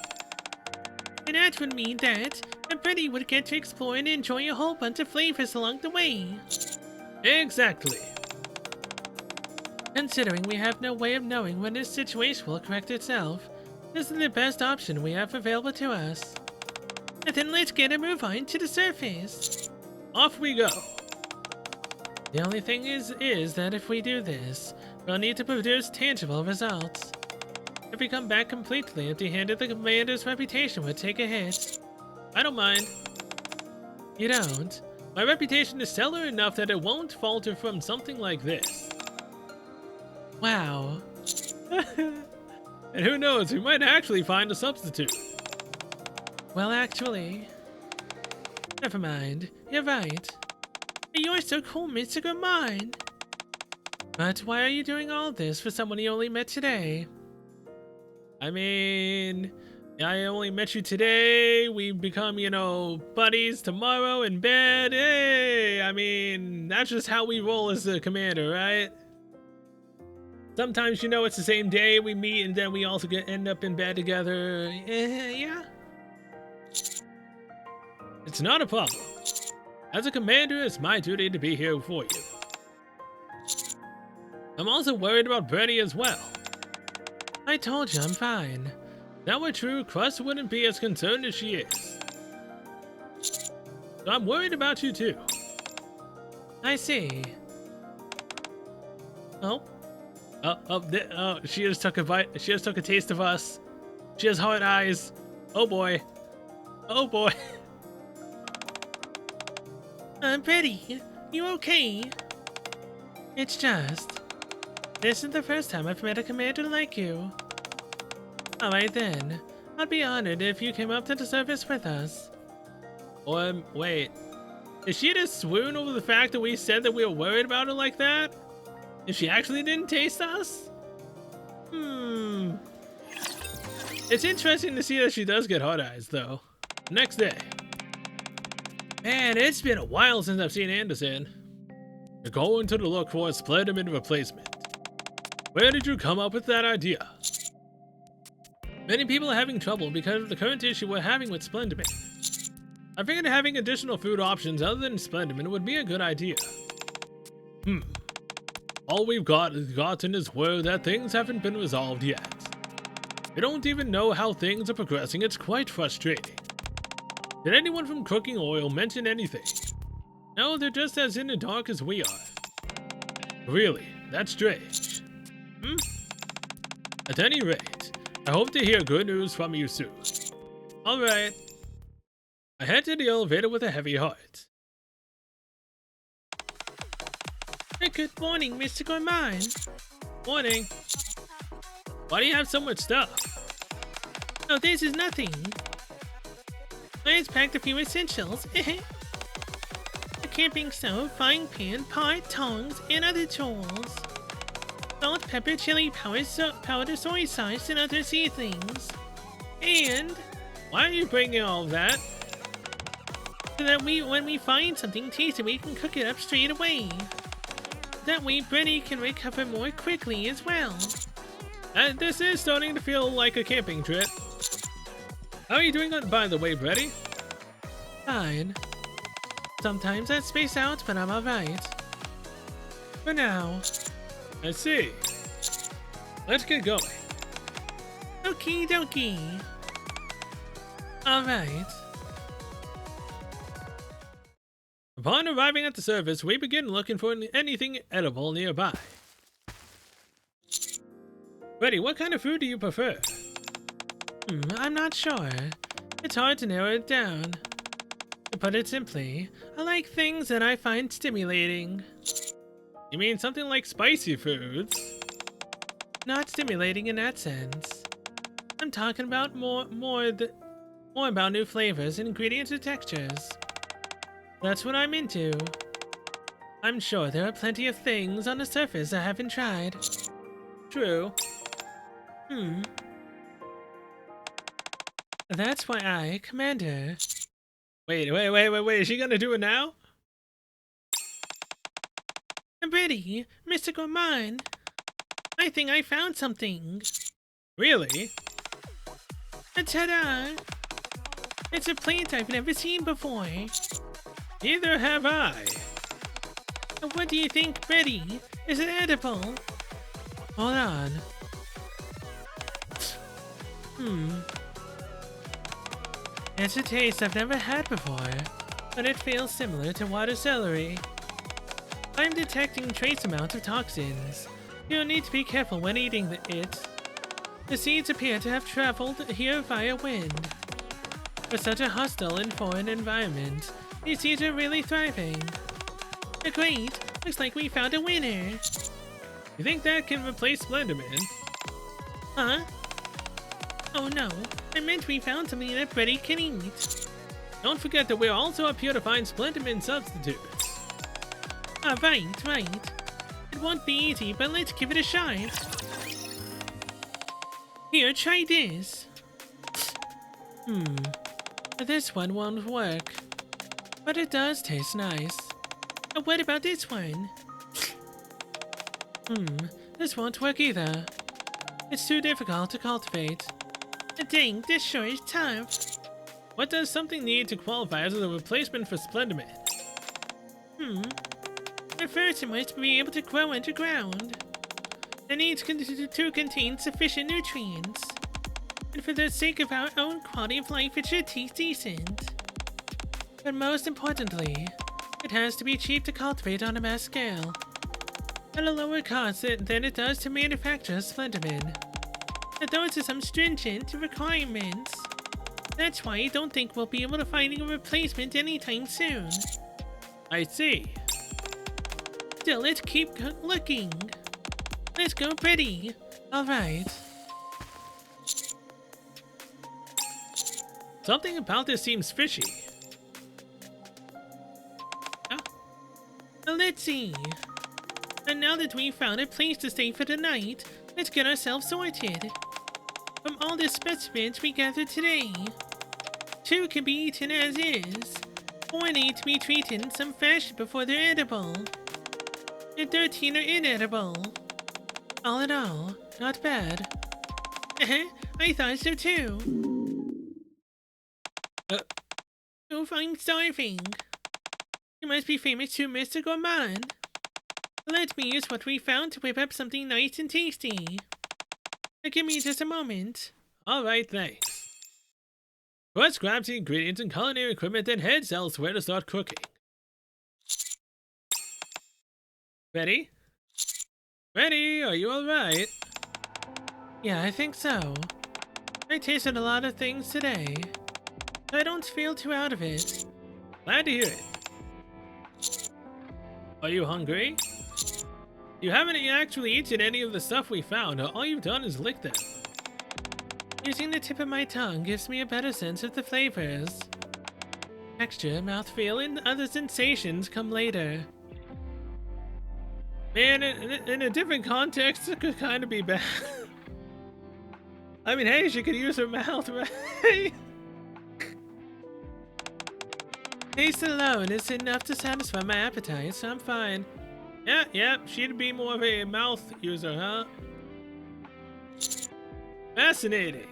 And that would mean that Bready would get to explore and enjoy a whole bunch of flavors along the way. Exactly. Considering we have no way of knowing when this situation will correct itself, this is the best option we have available to us. And then let's get a move on to the surface. Off we go. The only thing is that if we do this, we'll need to produce tangible results. If we come back completely empty-handed, the commander's reputation would take a hit. I don't mind. You don't? My reputation is stellar enough that it won't falter from something like this. Wow. And who knows, we might actually find a substitute. Well, actually... Never mind. You're right. You're so cool, Mr. Gourmand. But why are you doing all this for someone you only met today? I mean, I only met you today. We become, buddies tomorrow in bed. Hey, I mean, that's just how we roll as the commander, right? Sometimes, it's the same day we meet and then we also end up in bed together. Yeah. It's not a problem. As a commander, it's my duty to be here for you. I'm also worried about Bready as well. I told you I'm fine. If that were true, Crust wouldn't be as concerned as she is. So I'm worried about you too. I see. Oh, she just took a bite. She just took a taste of us. She has hard eyes. Oh boy. Oh boy. Bready, you okay? It's just... This is the first time I've met a commander like you. Alright then, I'd be honored if you came up to the surface with us. Wait. Did she just swoon over the fact that we said that we were worried about her like that? If she actually didn't taste us? It's interesting to see that she does get hard eyes, though. Next day. Man, it's been a while since I've seen Anderson. You're going to look for a Splenderman replacement. Where did you come up with that idea? Many people are having trouble because of the current issue we're having with Splenderman. I figured having additional food options other than Splenderman would be a good idea. All we've gotten is word that things haven't been resolved yet. We don't even know how things are progressing. It's quite frustrating. Did anyone from Cooking Oil mention anything? No, they're just as in the dark as we are. Really, that's strange. At any rate, I hope to hear good news from you soon. Alright. I head to the elevator with a heavy heart. Good morning, Mr. Gourmand. Morning. Why do you have so much stuff? Oh, this is nothing. I just packed a few essentials. A camping stove, frying pan, pot, tongs, and other tools. Salt, pepper, chili powder, soy sauce, and other seasonings. And why are you bringing all of that? so that when we find something tasty, we can cook it up straight away. That way, Bready can recover more quickly as well. This is starting to feel like a camping trip. How are you doing, by the way, Bready? Fine. Sometimes I space out, but I'm alright. For now. I see. Let's get going. Okie dokie. Alright. Upon arriving at the surface, we begin looking for anything edible nearby. Bready, what kind of food do you prefer? I'm not sure. It's hard to narrow it down. To put it simply, I like things that I find stimulating. You mean something like spicy foods? Not stimulating in that sense. I'm talking about more about new flavors, ingredients, and textures. That's what I'm into. I'm sure there are plenty of things on the surface I haven't tried. True. That's why I, Commander. Wait, is she gonna do it now? Bready, Mr. Gourmand. I think I found something. Really? Ta-da! It's a plant I've never seen before. Neither have I. What do you think, Bready? Is it edible? Hold on. It's a taste I've never had before, but it feels similar to water celery. I'm detecting trace amounts of toxins. You'll need to be careful when eating it. The seeds appear to have traveled here via wind. For such a hostile and foreign environment, these seeds are really thriving. Great! Looks like we found a winner! You think that can replace Splenderman? Huh? Oh no, I meant we found something that Bready can eat. Don't forget that we're also up here to find Splenderman substitutes. Right. It won't be easy, but let's give it a shot. Here, try this. This one won't work. But it does taste nice. What about this one? This won't work either. It's too difficult to cultivate. Dang, this sure is tough. What does something need to qualify as a replacement for Splenderman? First, it must be able to grow underground. It needs to contain sufficient nutrients. And for the sake of our own quality of life, it should taste decent. But most importantly, it has to be cheap to cultivate on a mass scale. At a lower cost than it does to manufacture Splenderman. And those are some stringent requirements. That's why I don't think we'll be able to find a replacement anytime soon. I see. Still, let's keep looking. Let's go, Bready. Alright. Something about this seems fishy. Let's see. And now that we've found a place to stay for the night, let's get ourselves sorted. From all the specimens we gathered today, 2 can be eaten as is. 4 need to be treated in some fashion before they're edible. And 13 are inedible. All in all, not bad. I thought so too. Oh, I'm starving. You must be famous too, Mr. Gourmand. Let me use what we found to whip up something nice and tasty. Give me just a moment. Alright, thanks. First grabs the ingredients and culinary equipment, then heads elsewhere to start cooking. Ready? Ready? Are you alright? Yeah, I think so. I tasted a lot of things today. I don't feel too out of it. Glad to hear it. Are you hungry? You haven't actually eaten any of the stuff we found. All you've done is lick them. Using the tip of my tongue gives me a better sense of the flavors. Texture, mouthfeel, and other sensations come later. Man, in a different context, it could kind of be bad. I mean, hey, she could use her mouth, right? Taste alone is enough to satisfy my appetite, so I'm fine. Yeah, she'd be more of a mouth user, huh? Fascinating.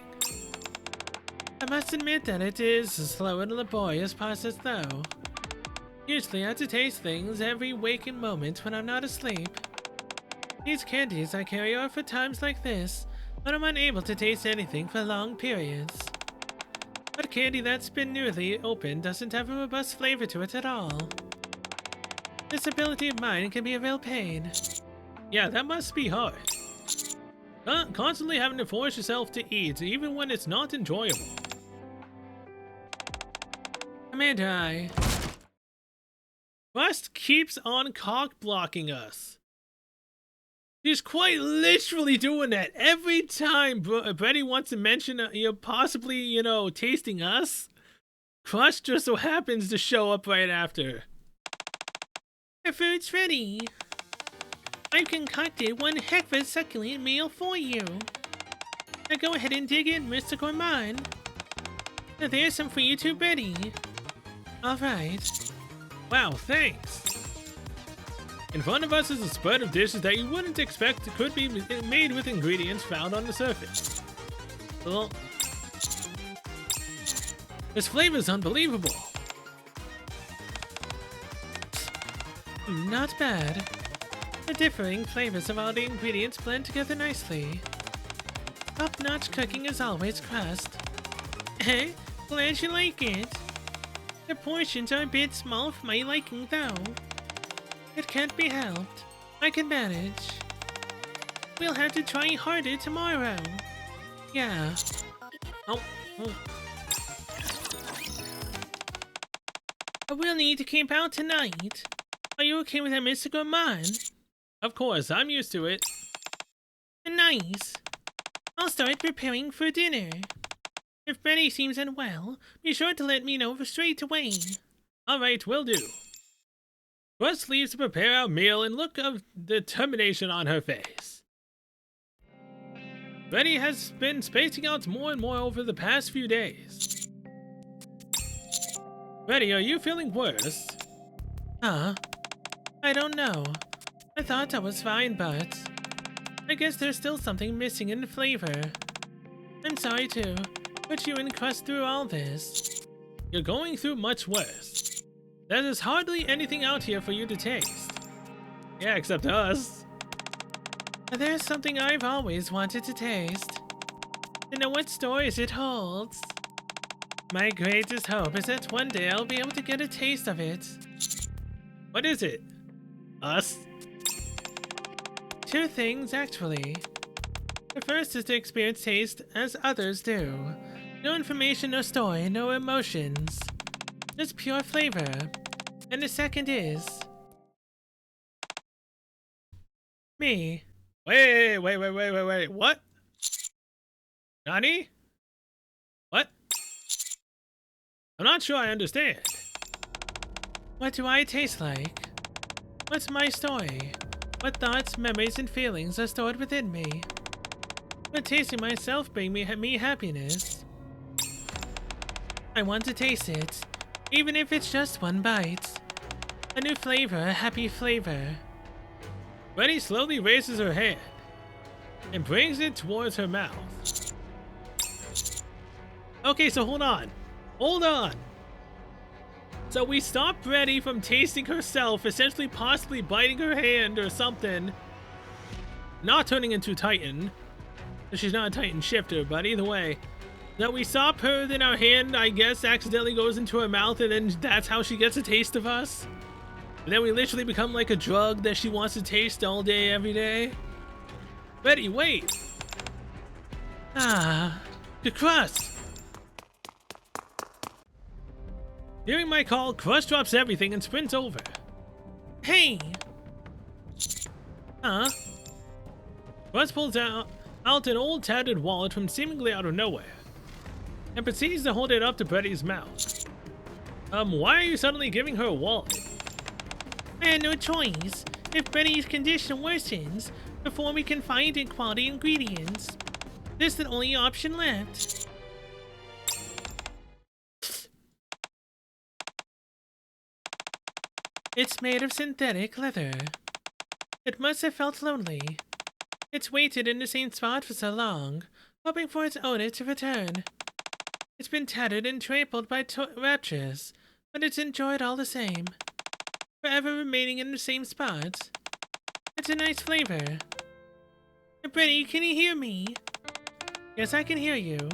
I must admit that it is a slow and laborious process, though. Usually I have to taste things every waking moment when I'm not asleep. These candies I carry are for times like this, when I'm unable to taste anything for long periods. But candy that's been newly opened doesn't have a robust flavor to it at all. This ability of mine can be a real pain. Yeah, that must be hard. Constantly having to force yourself to eat, even when it's not enjoyable. Commander Eye. Rust keeps on cock-blocking us. She's quite literally doing that every time Bready wants to mention, possibly, tasting us. Crust just so happens to show up right after. The food's ready. I've concocted one heck of a succulent meal for you. Now go ahead and dig in, Mr. Gourmand. Now there's some for you too, Bready. Alright. Wow, thanks. In front of us is a spread of dishes that you wouldn't expect could be made with ingredients found on the surface. Well, this flavor's unbelievable. Not bad. The differing flavors of all the ingredients blend together nicely. Top-notch cooking is always crust. Glad you like it. The portions are a bit small for my liking, though. It can't be helped. I can manage. We'll have to try harder tomorrow. Yeah. Oh. I will need to camp out tonight. Are you okay with that, Mr. Gourmand? Of course, I'm used to it. Nice. I'll start preparing for dinner. If Bready seems unwell, be sure to let me know straight away. Alright, will do. Rust leaves to prepare our meal and look of determination on her face. Bready has been spacing out more and more over the past few days. Bready, are you feeling worse? Huh? I don't know. I thought I was fine, but I guess there's still something missing in the flavor. I'm sorry to put you and Crust through all this. You're going through much worse. There is hardly anything out here for you to taste. Yeah, except us. There's something I've always wanted to taste. To know what stories it holds. My greatest hope is that one day I'll be able to get a taste of it. What is it? Us? Two things, actually. The first is to experience taste as others do. No information, no story, no emotions. Just pure flavor. And the second is me. Wait. What? Nani? What? I'm not sure I understand. What do I taste like? What's my story? What thoughts, memories, and feelings are stored within me? Would tasting myself bring me happiness? I want to taste it, even if it's just one bite. A new flavor, a happy flavor. Bready slowly raises her hand and brings it towards her mouth. Okay, so hold on. So we stopped Bready from tasting herself, essentially possibly biting her hand or something. Not turning into Titan. She's not a Titan shifter, but either way. That we stop her, then our hand, I guess, accidentally goes into her mouth, and then that's how she gets a taste of us. And then we literally become like a drug that she wants to taste all day, every day. Bready, wait! The crust! Hearing my call, Crust drops everything and sprints over. Hey! Huh? Russ pulls out an old tattered wallet from seemingly out of nowhere and proceeds to hold it up to Bready's mouth. Why are you suddenly giving her a wallet? I had no choice. If Bready's condition worsens before we can find quality ingredients, this is the only option left. It's made of synthetic leather. It must have felt lonely. It's waited in the same spot for so long, hoping for its owner to return. It's been tattered and trampled by raptures, but it's enjoyed all the same. Forever remaining in the same spot. It's a nice flavor. Bready, can you hear me? Yes, I can hear you.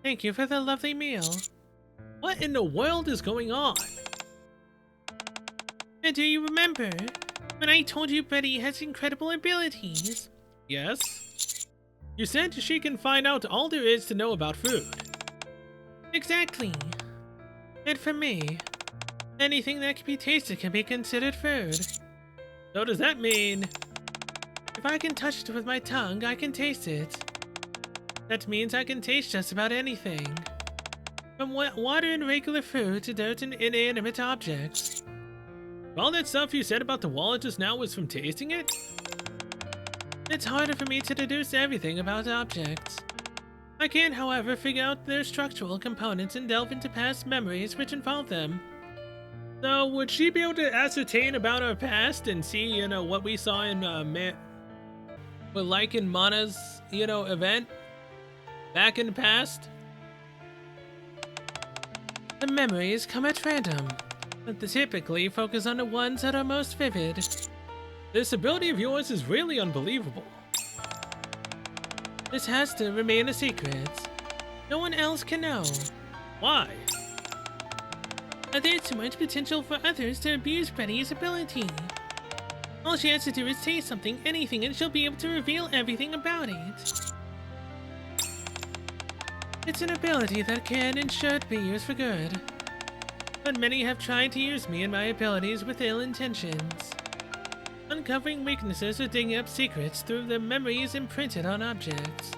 Thank you for the lovely meal. What in the world is going on? And do you remember when I told you Bready has incredible abilities? Yes? You said she can find out all there is to know about food. Exactly. And for me, anything that can be tasted can be considered food. So does that mean... If I can touch it with my tongue, I can taste it. That means I can taste just about anything. From water and regular food to dirt and inanimate objects. All that stuff you said about the wallet just now was from tasting it? It's harder for me to deduce everything about objects. I can, however, figure out their structural components and delve into past memories which involve them. So, would she be able to ascertain about our past and see, what we saw in, in Mana's, event? Back in the past? The memories come at random, but they typically focus on the ones that are most vivid. This ability of yours is really unbelievable. This has to remain a secret. No one else can know. Why? There's too much potential for others to abuse Bready's ability. All she has to do is say something, anything, and she'll be able to reveal everything about it. It's an ability that can and should be used for good. But many have tried to use me and my abilities with ill intentions. Uncovering weaknesses or digging up secrets through the memories imprinted on objects.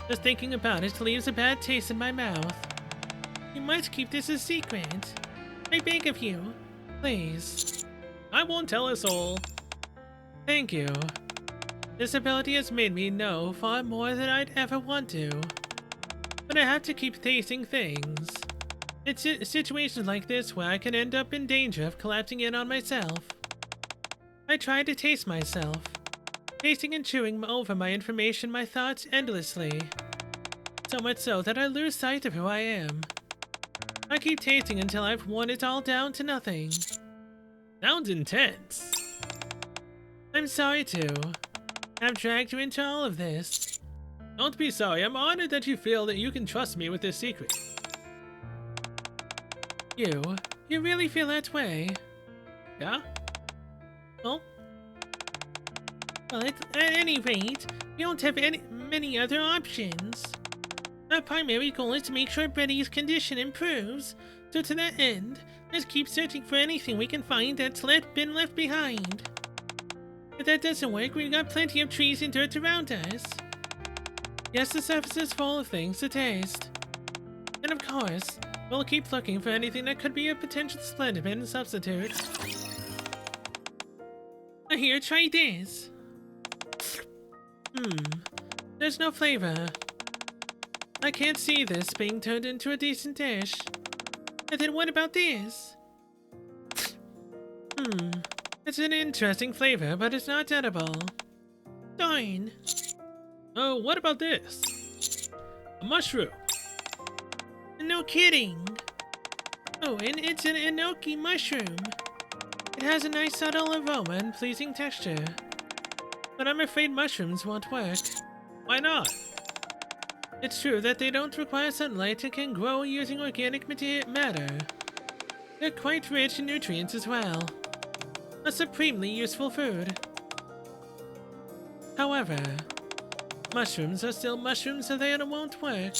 Just thinking about it leaves a bad taste in my mouth. You might keep this a secret. I beg of you. Please. I won't tell us all. Thank you. This ability has made me know far more than I'd ever want to. But I have to keep tasting things. It's situations like this where I can end up in danger of collapsing in on myself. I try to taste myself, tasting and chewing over my information, my thoughts endlessly. So much so that I lose sight of who I am. I keep tasting until I've worn it all down to nothing. Sounds intense. I'm sorry to have dragged you into all of this. Don't be sorry, I'm honored that you feel that you can trust me with this secret. You really feel that way? Yeah? Well, at any rate, we don't have many other options. Our primary goal is to make sure Bready's condition improves, so to that end, let's keep searching for anything we can find that's been left behind. If that doesn't work, we've got plenty of trees and dirt around us. Yes, the surface is full of things to taste. And of course, we'll keep looking for anything that could be a potential Slenderman substitute. Here, try this. There's no flavor. I can't see this being turned into a decent dish. And then what about this? It's an interesting flavor, but it's not edible. Darn. Oh, what about this? A mushroom. No kidding. Oh, and it's an enoki mushroom. It has a nice subtle aroma and pleasing texture. But I'm afraid mushrooms won't work. Why not? It's true that they don't require sunlight and can grow using organic matter. They're quite rich in nutrients as well. A supremely useful food. However, mushrooms are still mushrooms, so they won't work.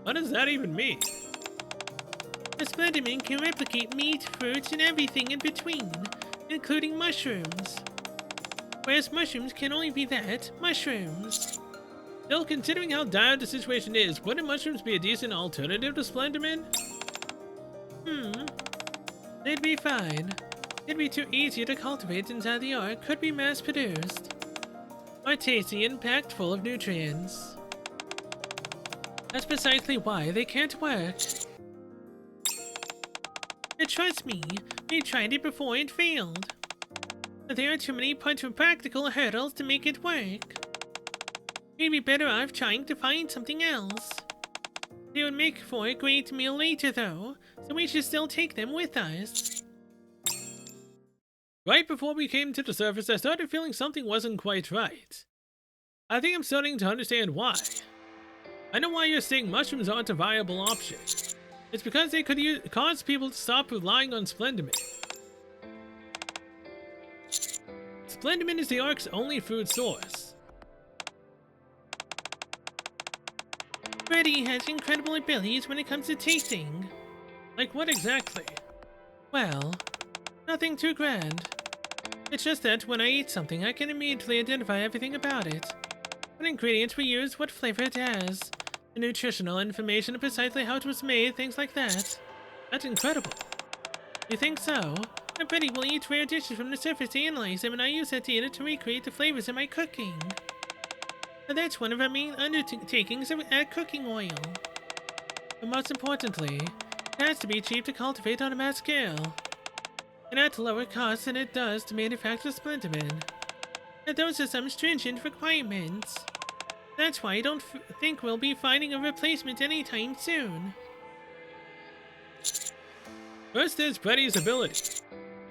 What does that even mean? A Slenderman can replicate meat, fruits, and everything in between, including mushrooms. Whereas mushrooms can only be that, mushrooms. Still, considering how dire the situation is, wouldn't mushrooms be a decent alternative to Splenderman? They'd be fine. They'd be too easy to cultivate inside the Ark, could be mass-produced. Are tasty and packed full of nutrients. That's precisely why they can't work. But trust me, we tried it before and failed. But there are too many practical hurdles to make it work. We'd be better off trying to find something else. They would make for a great meal later though, so we should still take them with us. Right before we came to the surface, I started feeling something wasn't quite right. I think I'm starting to understand why. I know why you're saying mushrooms aren't a viable option. It's because they could cause people to stop relying on Splenderman. Splenderman is the Ark's only food source. Bready has incredible abilities when it comes to tasting. Like what exactly? Well, nothing too grand. It's just that when I eat something, I can immediately identify everything about it. What ingredients were used, what flavor it has, the nutritional information, precisely how it was made, things like that. That's incredible. You think so? I bet he will eat rare dishes from the surface to analyze them, and I use that data to recreate the flavors in my cooking. And that's one of our main undertakings at cooking oil. But most importantly, it has to be cheap to cultivate on a mass scale. And at lower cost than it does to manufacture Splenderman. And those are some stringent requirements. That's why I don't think we'll be finding a replacement anytime soon. First, there's Bready's ability.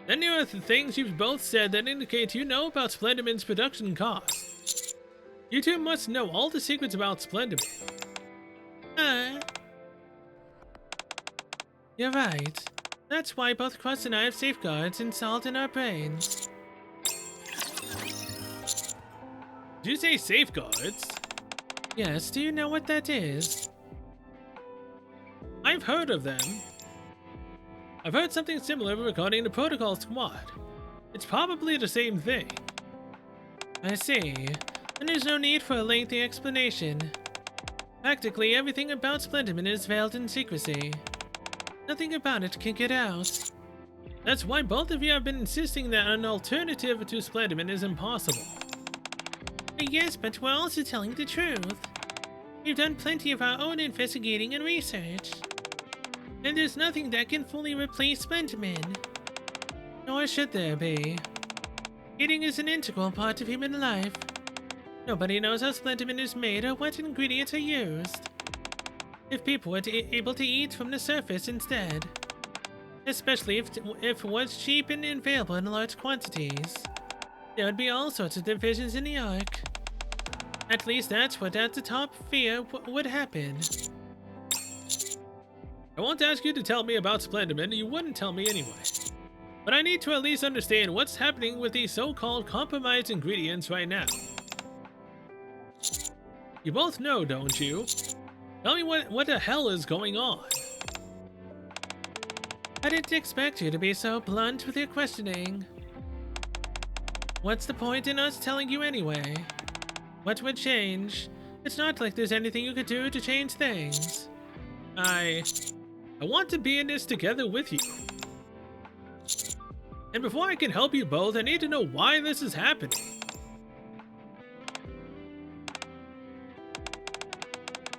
Then there are the things you've both said that indicate you know about Splenderman's production cost. You two must know all the secrets about Splenderman. You're right. That's why both Crust and I have safeguards installed in our brains. Did you say safeguards? Yes, do you know what that is? I've heard of them. I've heard something similar regarding the Protocol Squad. It's probably the same thing. I see. And there's no need for a lengthy explanation. Practically everything about Splenderman is veiled in secrecy. Nothing about it can get out. That's why both of you have been insisting that an alternative to Splenderman is impossible. Yes, but we're also telling the truth. We've done plenty of our own investigating and research. And there's nothing that can fully replace Splenderman. Nor should there be. Eating is an integral part of human life. Nobody knows how Splenderman is made or what ingredients are used. If people were able to eat from the surface instead, especially if it was cheap and available in large quantities, there would be all sorts of divisions in the Ark. At least that's what at the top fear would happen. I won't ask you to tell me about Splenderman, you wouldn't tell me anyway. But I need to at least understand what's happening with these so-called compromised ingredients right now. You both know, don't you? Tell me what the hell is going on? I didn't expect you to be so blunt with your questioning. What's the point in us telling you anyway? What would change? It's not like there's anything you could do to change things. I want to be in this together with you. And before I can help you both, I need to know why this is happening.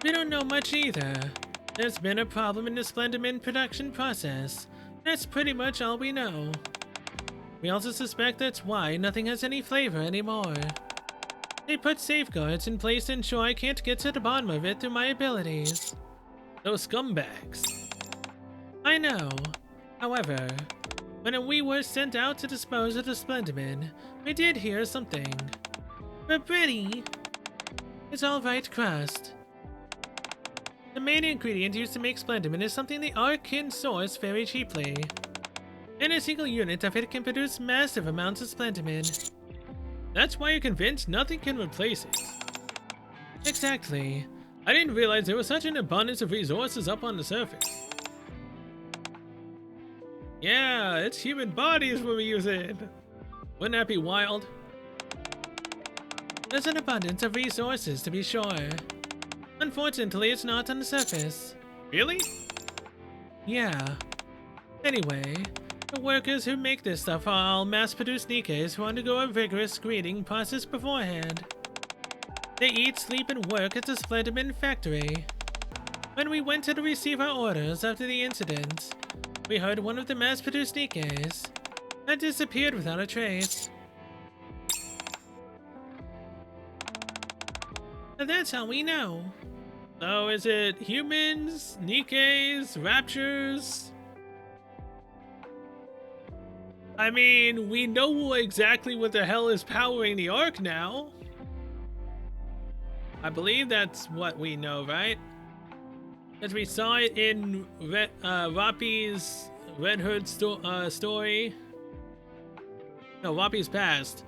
We don't know much either. There's been a problem in the Splenderman production process. That's pretty much all we know. We also suspect that's why nothing has any flavor anymore. They put safeguards in place to ensure I can't get to the bottom of it through my abilities. Those scumbags. I know. However, when we were sent out to dispose of the Splenderman, we did hear something. But Bready, it's alright, Crust. The main ingredient used to make Splenderman is something the Ark can source very cheaply. And a single unit of it can produce massive amounts of Splenderman. That's why you're convinced nothing can replace it. Exactly. I didn't realize there was such an abundance of resources up on the surface. Yeah, it's human bodies we're using. Wouldn't that be wild? There's an abundance of resources, to be sure. Unfortunately, it's not on the surface. Really? Yeah. Anyway, the workers who make this stuff are all mass-produced Nikkes who undergo a vigorous screening process beforehand. They eat, sleep, and work at the Splenderman factory. When we went to receive our orders after the incident, we heard one of the mass-produced Nikkes had disappeared without a trace. And that's how we know. So is it humans, Nikkes, Raptures? I mean, we know exactly what the hell is powering the Ark now. I believe that's what we know, right? As we saw it in Roppy's Red Hood story. No, Roppy's past.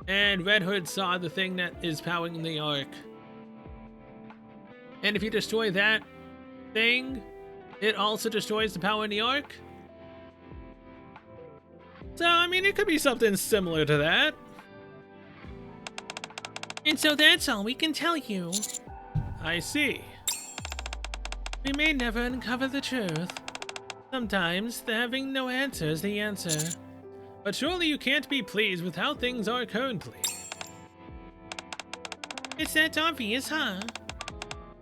And Red Hood saw the thing that is powering the Ark. And if you destroy that thing, it also destroys the power in the Ark. So, I mean, it could be something similar to that. And so that's all we can tell you. I see. We may never uncover the truth. Sometimes, the having no answer is the answer. But surely you can't be pleased with how things are currently. It's that obvious, huh?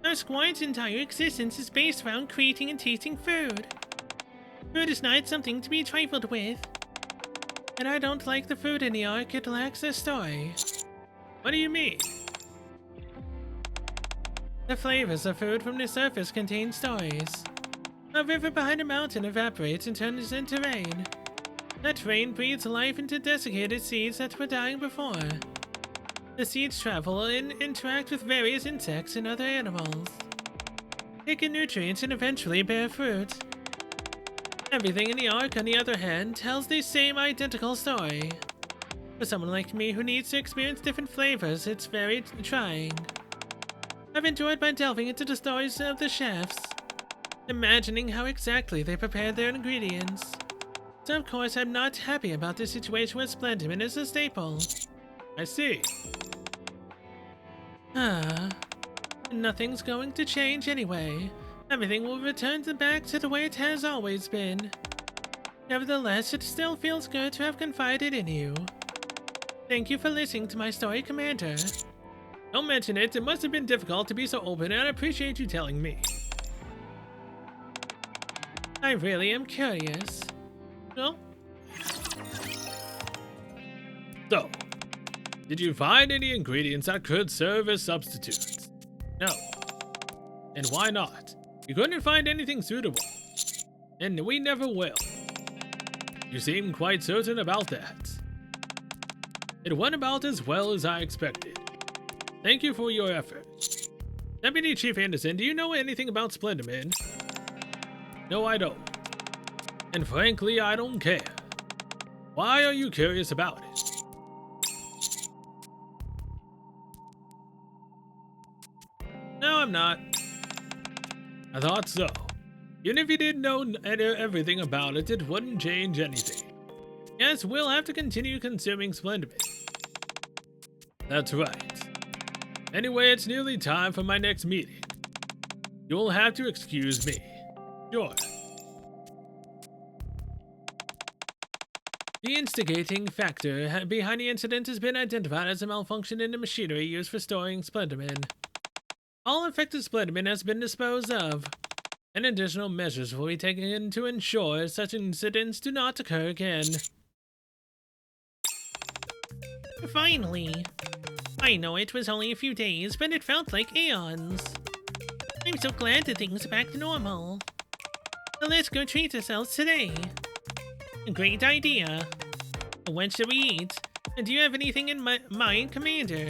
Our squad's entire existence is based around creating and tasting food. Food is not something to be trifled with. And I don't like the food in the Ark, it lacks a story. What do you mean? The flavors of food from the surface contain stories. A river behind a mountain evaporates and turns into rain. That rain breathes life into desiccated seeds that were dying before. The seeds travel and interact with various insects and other animals. Take in nutrients and eventually bear fruit. Everything in the Ark, on the other hand, tells the same identical story. For someone like me who needs to experience different flavors, it's very trying. I've enjoyed by delving into the stories of the chefs, imagining how exactly they prepared their ingredients. So of course I'm not happy about the situation where Splenderman is a staple. I see. Nothing's going to change anyway. Everything will return back to the way it has always been. Nevertheless, it still feels good to have confided in you. Thank you for listening to my story, Commander. Don't mention it. It must have been difficult to be so open, and I appreciate you telling me. I really am curious. Well, so, did you find any ingredients that could serve as substitutes? No. And why not? You couldn't find anything suitable. And we never will. You seem quite certain about that. It went about as well as I expected. Thank you for your efforts. Deputy Chief Anderson, do you know anything about Splenderman? No, I don't. And frankly, I don't care. Why are you curious about it? No, I'm not. I thought so. Even if you didn't know everything about it, it wouldn't change anything. Yes, we'll have to continue consuming Splenderman. That's right. Anyway, it's nearly time for my next meeting. You'll have to excuse me. Sure. The instigating factor behind the incident has been identified as a malfunction in the machinery used for storing Splenderman. All affected Splenderman has been disposed of, and additional measures will be taken to ensure such incidents do not occur again. Finally. I know it was only a few days, but it felt like eons. I'm so glad that things are back to normal. So let's go treat ourselves today. Great idea. When should we eat? And do you have anything in mind, Commander?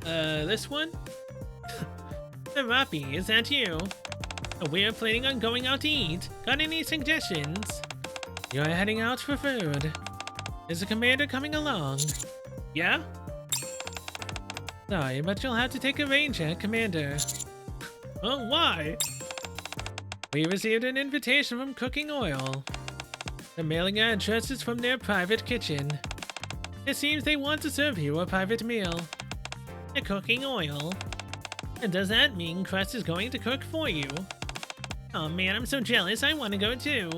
This one? Roppy, is that you? We're planning on going out to eat. Got any suggestions? You're heading out for food. Is the Commander coming along? Yeah? Sorry, but you'll have to take a rain check, Commander. Oh, why? We received an invitation from Cooking Oil. The mailing address is from their private kitchen. It seems they want to serve you a private meal. The cooking oil. And does that mean Crust is going to cook for you? Oh man, I'm so jealous. I want to go too.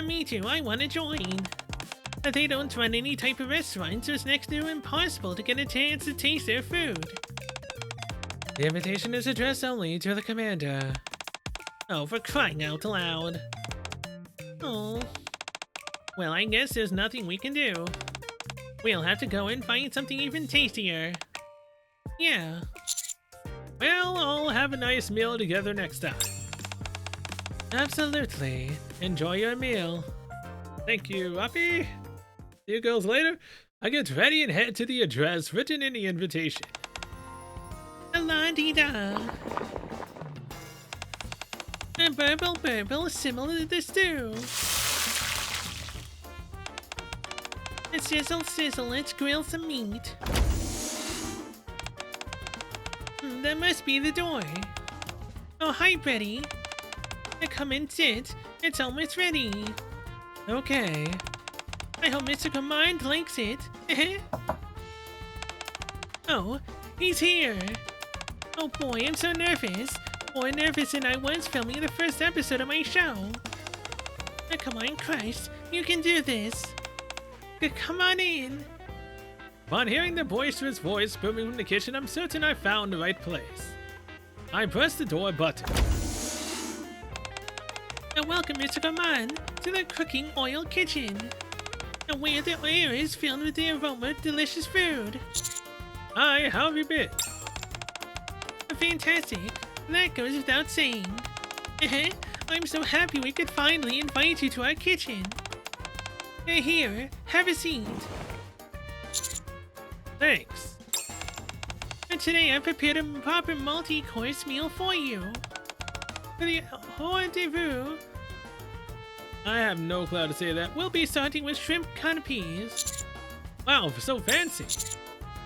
Me too, I want to join. But they don't run any type of restaurant, so it's next to impossible to get a chance to taste their food. The invitation is addressed only to the commander. Oh, for crying out loud. Oh. Well, I guess there's nothing we can do. We'll have to go and find something even tastier. Yeah. Well, I'll have a nice meal together next time. Absolutely. Enjoy your meal. Thank you, Uppy. See you girls later. I get ready and head to the address written in the invitation. La-di-da. A burble similar to the stew. A sizzle, let's grill some meat. That must be the door. Oh, hi, Bready. Come and sit. It's almost ready. Okay. I hope Mr. Command likes it. Oh, he's here. Oh boy, I'm so nervous. More nervous than I was filming the first episode of my show. Come on, Christ. You can do this. Come on in. Upon hearing the boisterous voice booming from the kitchen, I'm certain I found the right place. I press the door button. Welcome, Mr. Command, to the cooking oil kitchen, where the air is filled with the aroma of delicious food. Hi, how have you been? Fantastic. That goes without saying. I'm so happy we could finally invite you to our kitchen. Here, have a seat. Thanks. And today I prepared a proper multi-course meal for you. For the hors d'oeuvre, I have no clue to say that. we'll be starting with shrimp canapes. Wow, so fancy.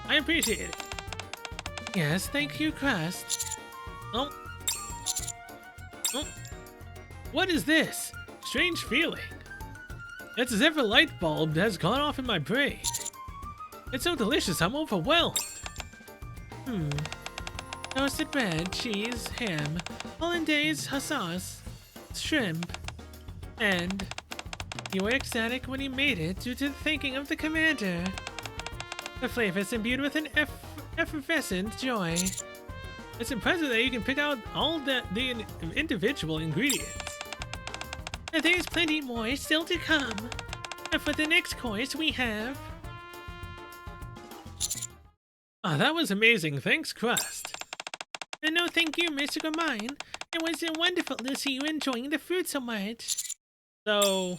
I appreciate it. Yes, thank you, Crust. Oh. What is this? Strange feeling. It's as if a light bulb has gone off in my brain. It's so delicious, I'm overwhelmed. Toasted bread, cheese, ham, hollandaise sauce, shrimp, and you were ecstatic when you made it due to the thinking of the commander. The flavor is imbued with an effervescent joy. It's impressive that you can pick out all the individual ingredients. There's plenty more still to come. For the next course, we have... Ah, that was amazing. Thanks, Crust. No, thank you, Mr. Command. It was wonderful to see you enjoying the food so much. So,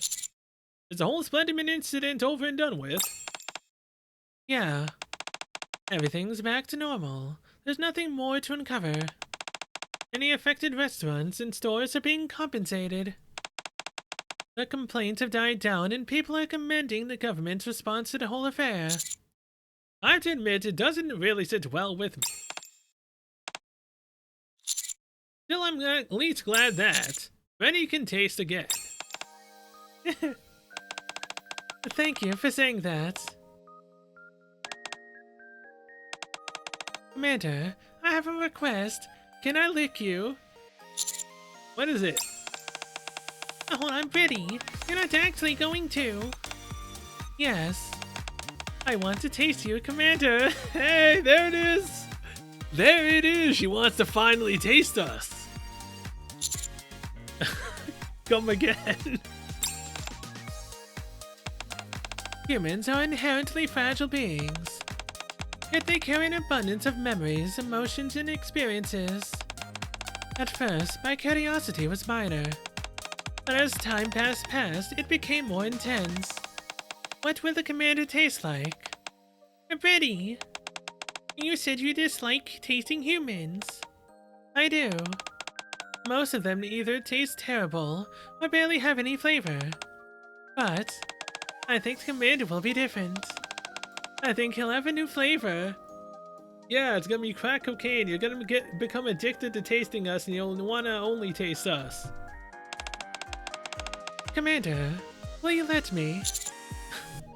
is the whole Splenderman incident over and done with? Yeah. Everything's back to normal. There's nothing more to uncover. Any affected restaurants and stores are being compensated. The complaints have died down and people are commending the government's response to the whole affair. I have to admit, it doesn't really sit well with me. Still, I'm at least glad that Bready can taste again. Thank you for saying that. Commander, I have a request. Can I lick you? What is it? Oh, I'm Bready. You're not actually going to. Yes. I want to taste you, Commander. Hey, there it is. There it is. She wants to finally taste us. Come again. Humans are inherently fragile beings. Yet they carry an abundance of memories, emotions, and experiences. At first, my curiosity was minor. But as time passed, it became more intense. What will the commander taste like? Bready, you said you dislike tasting humans. I do. Most of them either taste terrible or barely have any flavor. But I think the commander will be different. I think he'll have a new flavor. Yeah, it's gonna be crack cocaine. You're gonna become addicted to tasting us and you'll wanna only taste us. Commander, Will you let me?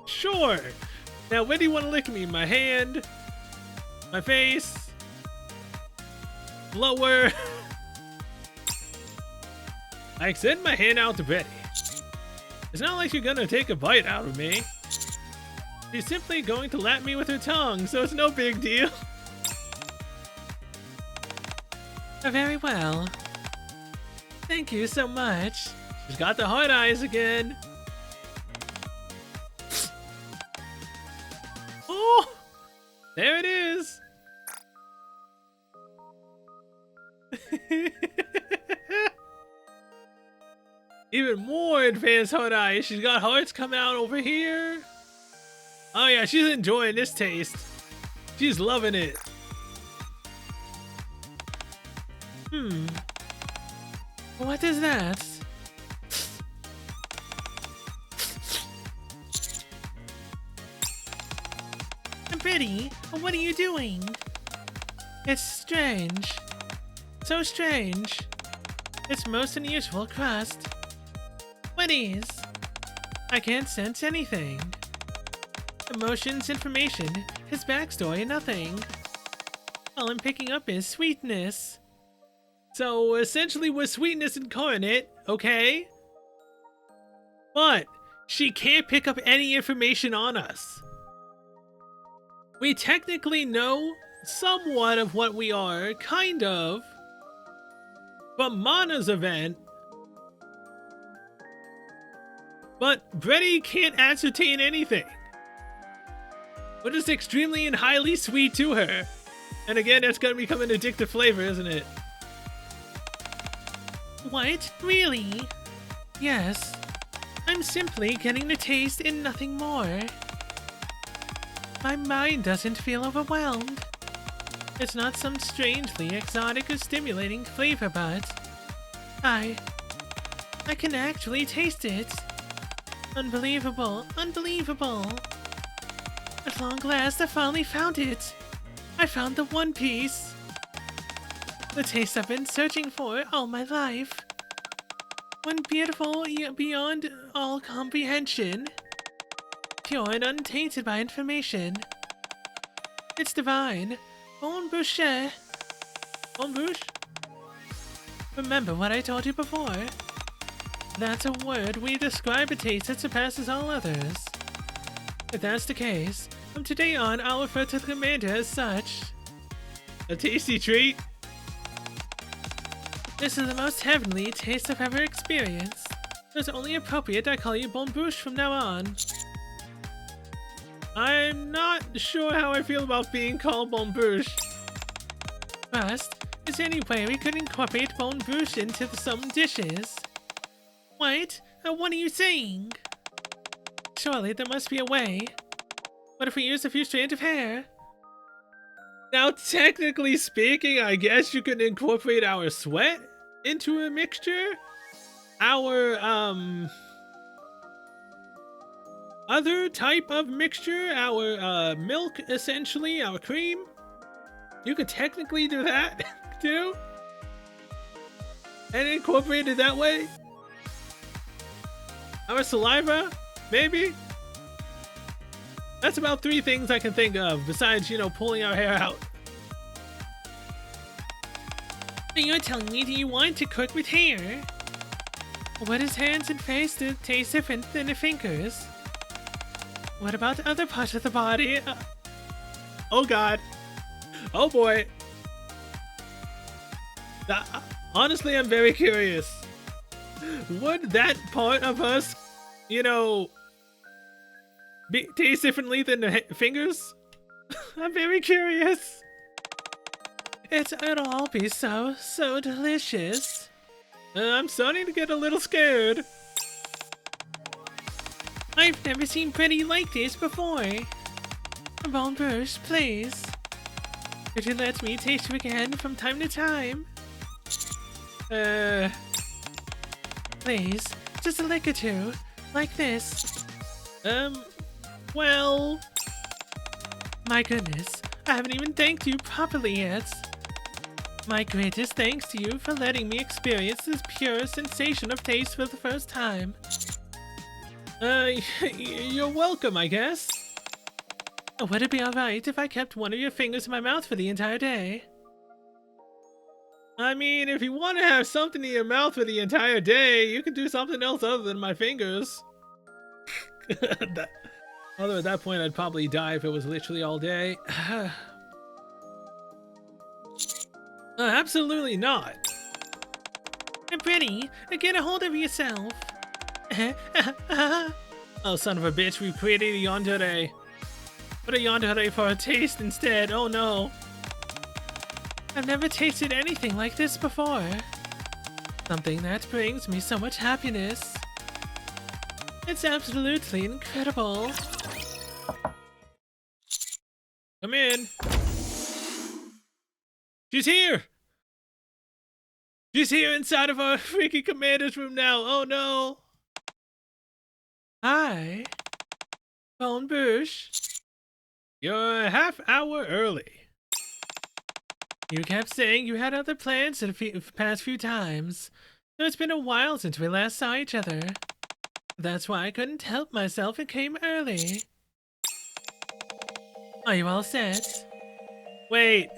Sure. Now, where do you want to lick me? My hand? My face? Lower? I extend my hand out to Bready. It's not like you're gonna take a bite out of me. She's simply going to lap me with her tongue, so it's no big deal. Very well. Thank you so much. She's got the hard eyes again. Oh! There it is. Even more advanced hard eyes. She's got hearts coming out over here. Oh yeah, she's enjoying this taste. She's loving it. What is that? Bready, what are you doing? It's strange. So strange. It's most unusual crust. What is? I can't sense anything. Emotions, information, his backstory, nothing. All I'm picking up is sweetness. So essentially we're sweetness incarnate, okay? But she can't pick up any information on us. We technically know somewhat of what we are, kind of. But Mana's event. But Bready can't ascertain anything. We're just extremely and highly sweet to her. And again, that's gonna become an addictive flavor, isn't it? What? Really? Yes. I'm simply getting the taste and nothing more. My mind doesn't feel overwhelmed. It's not some strangely exotic or stimulating flavor, but I can actually taste it. Unbelievable, unbelievable. At long last, I finally found it. I found the One Piece. The taste I've been searching for all my life. One beautiful beyond all comprehension. Pure and untainted by information. It's divine. Bon bouche. Bon bouche? Remember what I told you before. That's a word we describe a taste that surpasses all others. If that's the case, from today on I'll refer to the commander as such. A tasty treat? This is the most heavenly taste I've ever experienced. It's only appropriate I call you Bon Bouche from now on. I'm not sure how I feel about being called Bon Bouche. First, is there any way we could incorporate Bon Bouche into some dishes? What? What are you saying? Surely there must be a way. What if we use a few strands of hair? Now, technically speaking, I guess you could incorporate our sweat into a mixture. Our, other type of mixture, our, milk, essentially, our cream. You could technically do that, too. And incorporate it that way. Our saliva, maybe. That's about 3 things I can think of, besides, you know, pulling our hair out. You're telling me that you want to cook with hair? What is hands and face that taste different than the fingers? What about other parts of the body? Oh god. Oh boy. Honestly, I'm very curious. Would that part of us, you know, taste differently than the fingers? I'm very curious. It'll all be so delicious. I'm starting to get a little scared. I've never seen Bready like this before. Bon Bouche, please. Could you let me taste you again from time to time? Please, just a lick or two, like this. Well... My goodness, I haven't even thanked you properly yet. My greatest thanks to you for letting me experience this pure sensation of taste for the first time. You're welcome, I guess. Would it be alright if I kept one of your fingers in my mouth for the entire day? I mean, if you want to have something in your mouth for the entire day, you can do something else other than my fingers. Although at that point, I'd probably die if it was literally all day. Absolutely not. Bready, get a hold of yourself. Oh, son of a bitch, we created a yandere. Put a yandere for a taste instead, oh no. I've never tasted anything like this before. Something that brings me so much happiness. It's absolutely incredible. Come in. She's here! She's here inside of our freaking commander's room now, oh no! Hi. Bone Bush. You're a half hour early. You kept saying you had other plans the past few times, so it's been a while since we last saw each other. That's why I couldn't help myself and came early. Are you all set? Wait,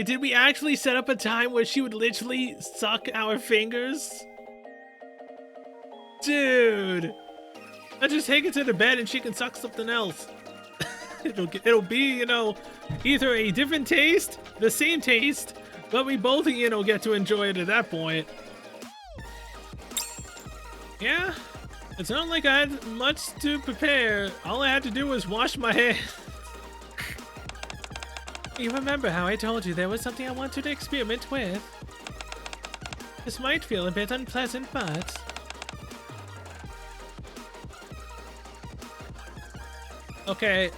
did we actually set up a time where she would literally suck our fingers? Dude! Let's just take it to the bed and she can suck something else. It'll be, you know, either a different taste, the same taste, but we both, you know, get to enjoy it at that point. Yeah, it's not like I had much to prepare. All I had to do was wash my hands. You remember how I told you there was something I wanted to experiment with? This might feel a bit unpleasant, but... Okay.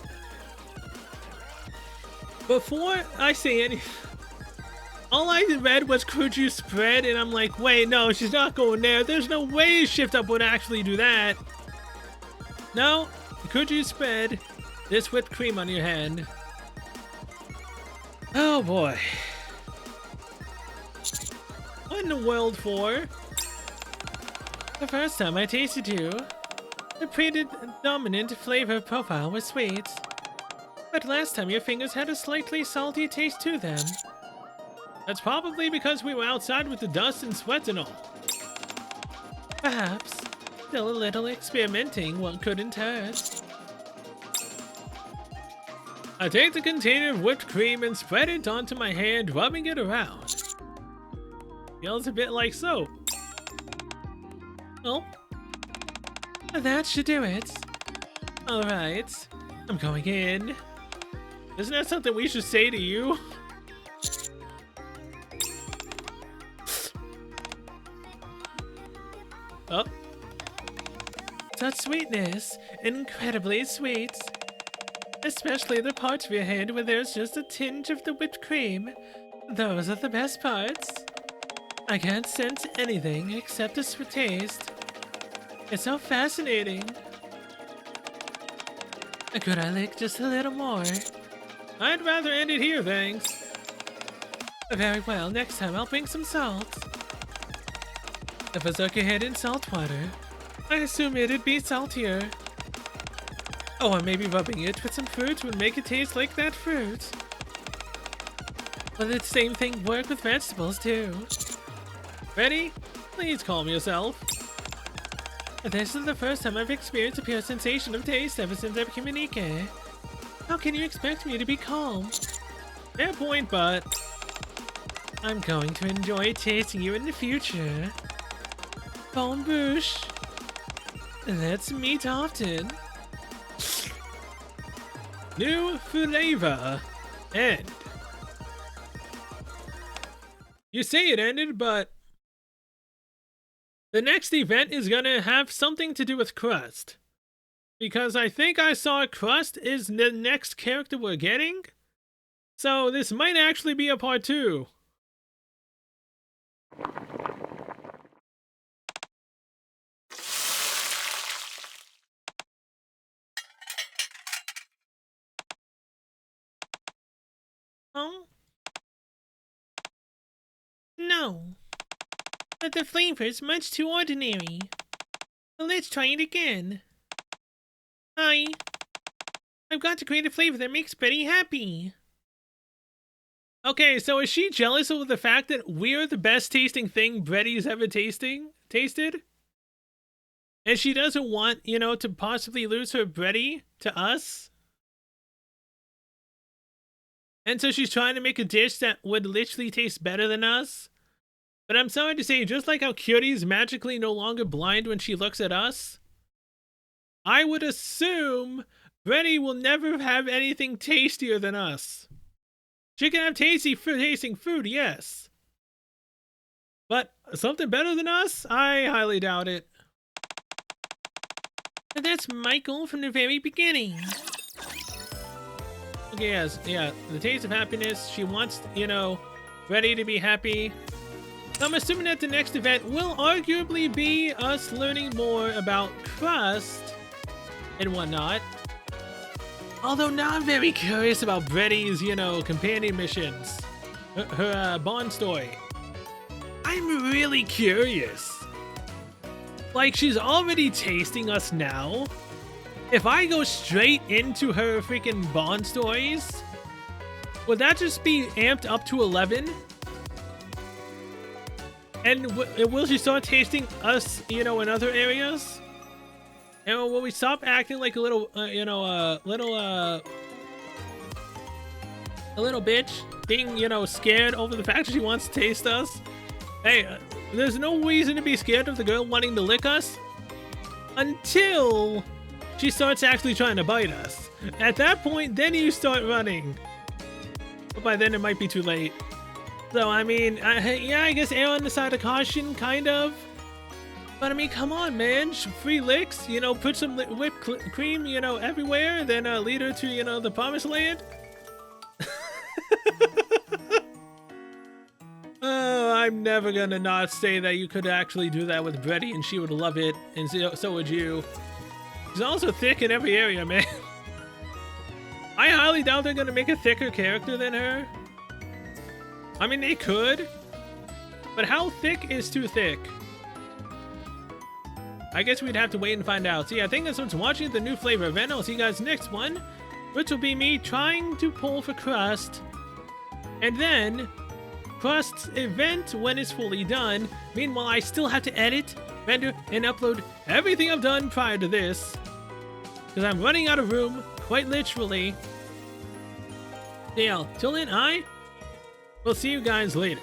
Before I say anything, all I read was could you spread, and I'm like, wait, no, she's not going there. There's no way Shift Up would actually do that. No, could you spread this whipped cream on your hand? Oh boy. What in the world for? The first time I tasted you, the predominant flavor profile was sweet. But last time your fingers had a slightly salty taste to them. That's probably because we were outside with the dust and sweat and all. Perhaps. Still a little experimenting, one couldn't hurt. I take the container of whipped cream and spread it onto my hand, rubbing it around. Feels a bit like soap. Oh. That should do it. Alright. I'm going in. Isn't that something we should say to you? Oh. Such sweetness. Incredibly sweet. Especially the parts of your hand where there's just a tinge of the whipped cream. Those are the best parts. I can't sense anything except a sweet taste. It's so fascinating. Could I lick just a little more? I'd rather end it here, thanks. Very well, next time I'll bring some salt. If I soak your head in salt water, I assume it'd be saltier. Oh, or maybe rubbing it with some fruit would make it taste like that fruit. Well, the same thing work with vegetables too. Ready? Please calm yourself. This is the first time I've experienced a pure sensation of taste ever since I became a Nikke. How can you expect me to be calm? Fair point, but... I'm going to enjoy tasting you in the future. Bon bouche. Let's meet often. New flavor. End. You say it ended, but... the next event is gonna have something to do with Crust. Because I think I saw Crust is the next character we're getting. So this might actually be a part 2. Oh? No. But the flavor's much too ordinary. Let's try it again. Hi. I've got to create a flavor that makes Bready happy. Okay, so is she jealous of the fact that we're the best tasting thing Bready's ever tasted? And she doesn't want, you know, to possibly lose her Bready to us? And so she's trying to make a dish that would literally taste better than us? But I'm sorry to say, just like how Curie's magically no longer blind when she looks at us, I would assume Bready will never have anything tastier than us. She can have tasting food, yes. But something better than us? I highly doubt it. And that's my goal from the very beginning. Okay, yes, yeah, the taste of happiness. She wants, you know, Bready to be happy. I'm assuming that the next event will arguably be us learning more about crust and whatnot. Although now I'm very curious about Bready's, you know, companion missions. Her Bond story. I'm really curious. Like, she's already tasting us now. If I go straight into her freaking Bond stories, would that just be amped up to 11? And will she start tasting us, you know, in other areas? And will we stop acting like a little, you know, a little bitch, being, you know, scared over the fact that she wants to taste us? Hey, there's no reason to be scared of the girl wanting to lick us until she starts actually trying to bite us. At that point, then you start running. But by then, it might be too late. So, I mean, yeah, I guess err on the side of caution, kind of. But I mean, come on, man. Free licks, you know, put some whipped cream, you know, everywhere, then lead her to, you know, the promised land. Oh, I'm never gonna not say that you could actually do that with Bready and she would love it, and so would you. She's also thick in every area, man. I highly doubt they're gonna make a thicker character than her. I mean, they could, but how thick is too thick? I guess we'd have to wait and find out. So yeah, thank you so much for watching the new flavor event. I'll see you guys next one, which will be me trying to pull for crust, and then crust's event when it's fully done. Meanwhile, I still have to edit, render, and upload everything I've done prior to this, because I'm running out of room, quite literally. Yeah, till then, I will see you guys later.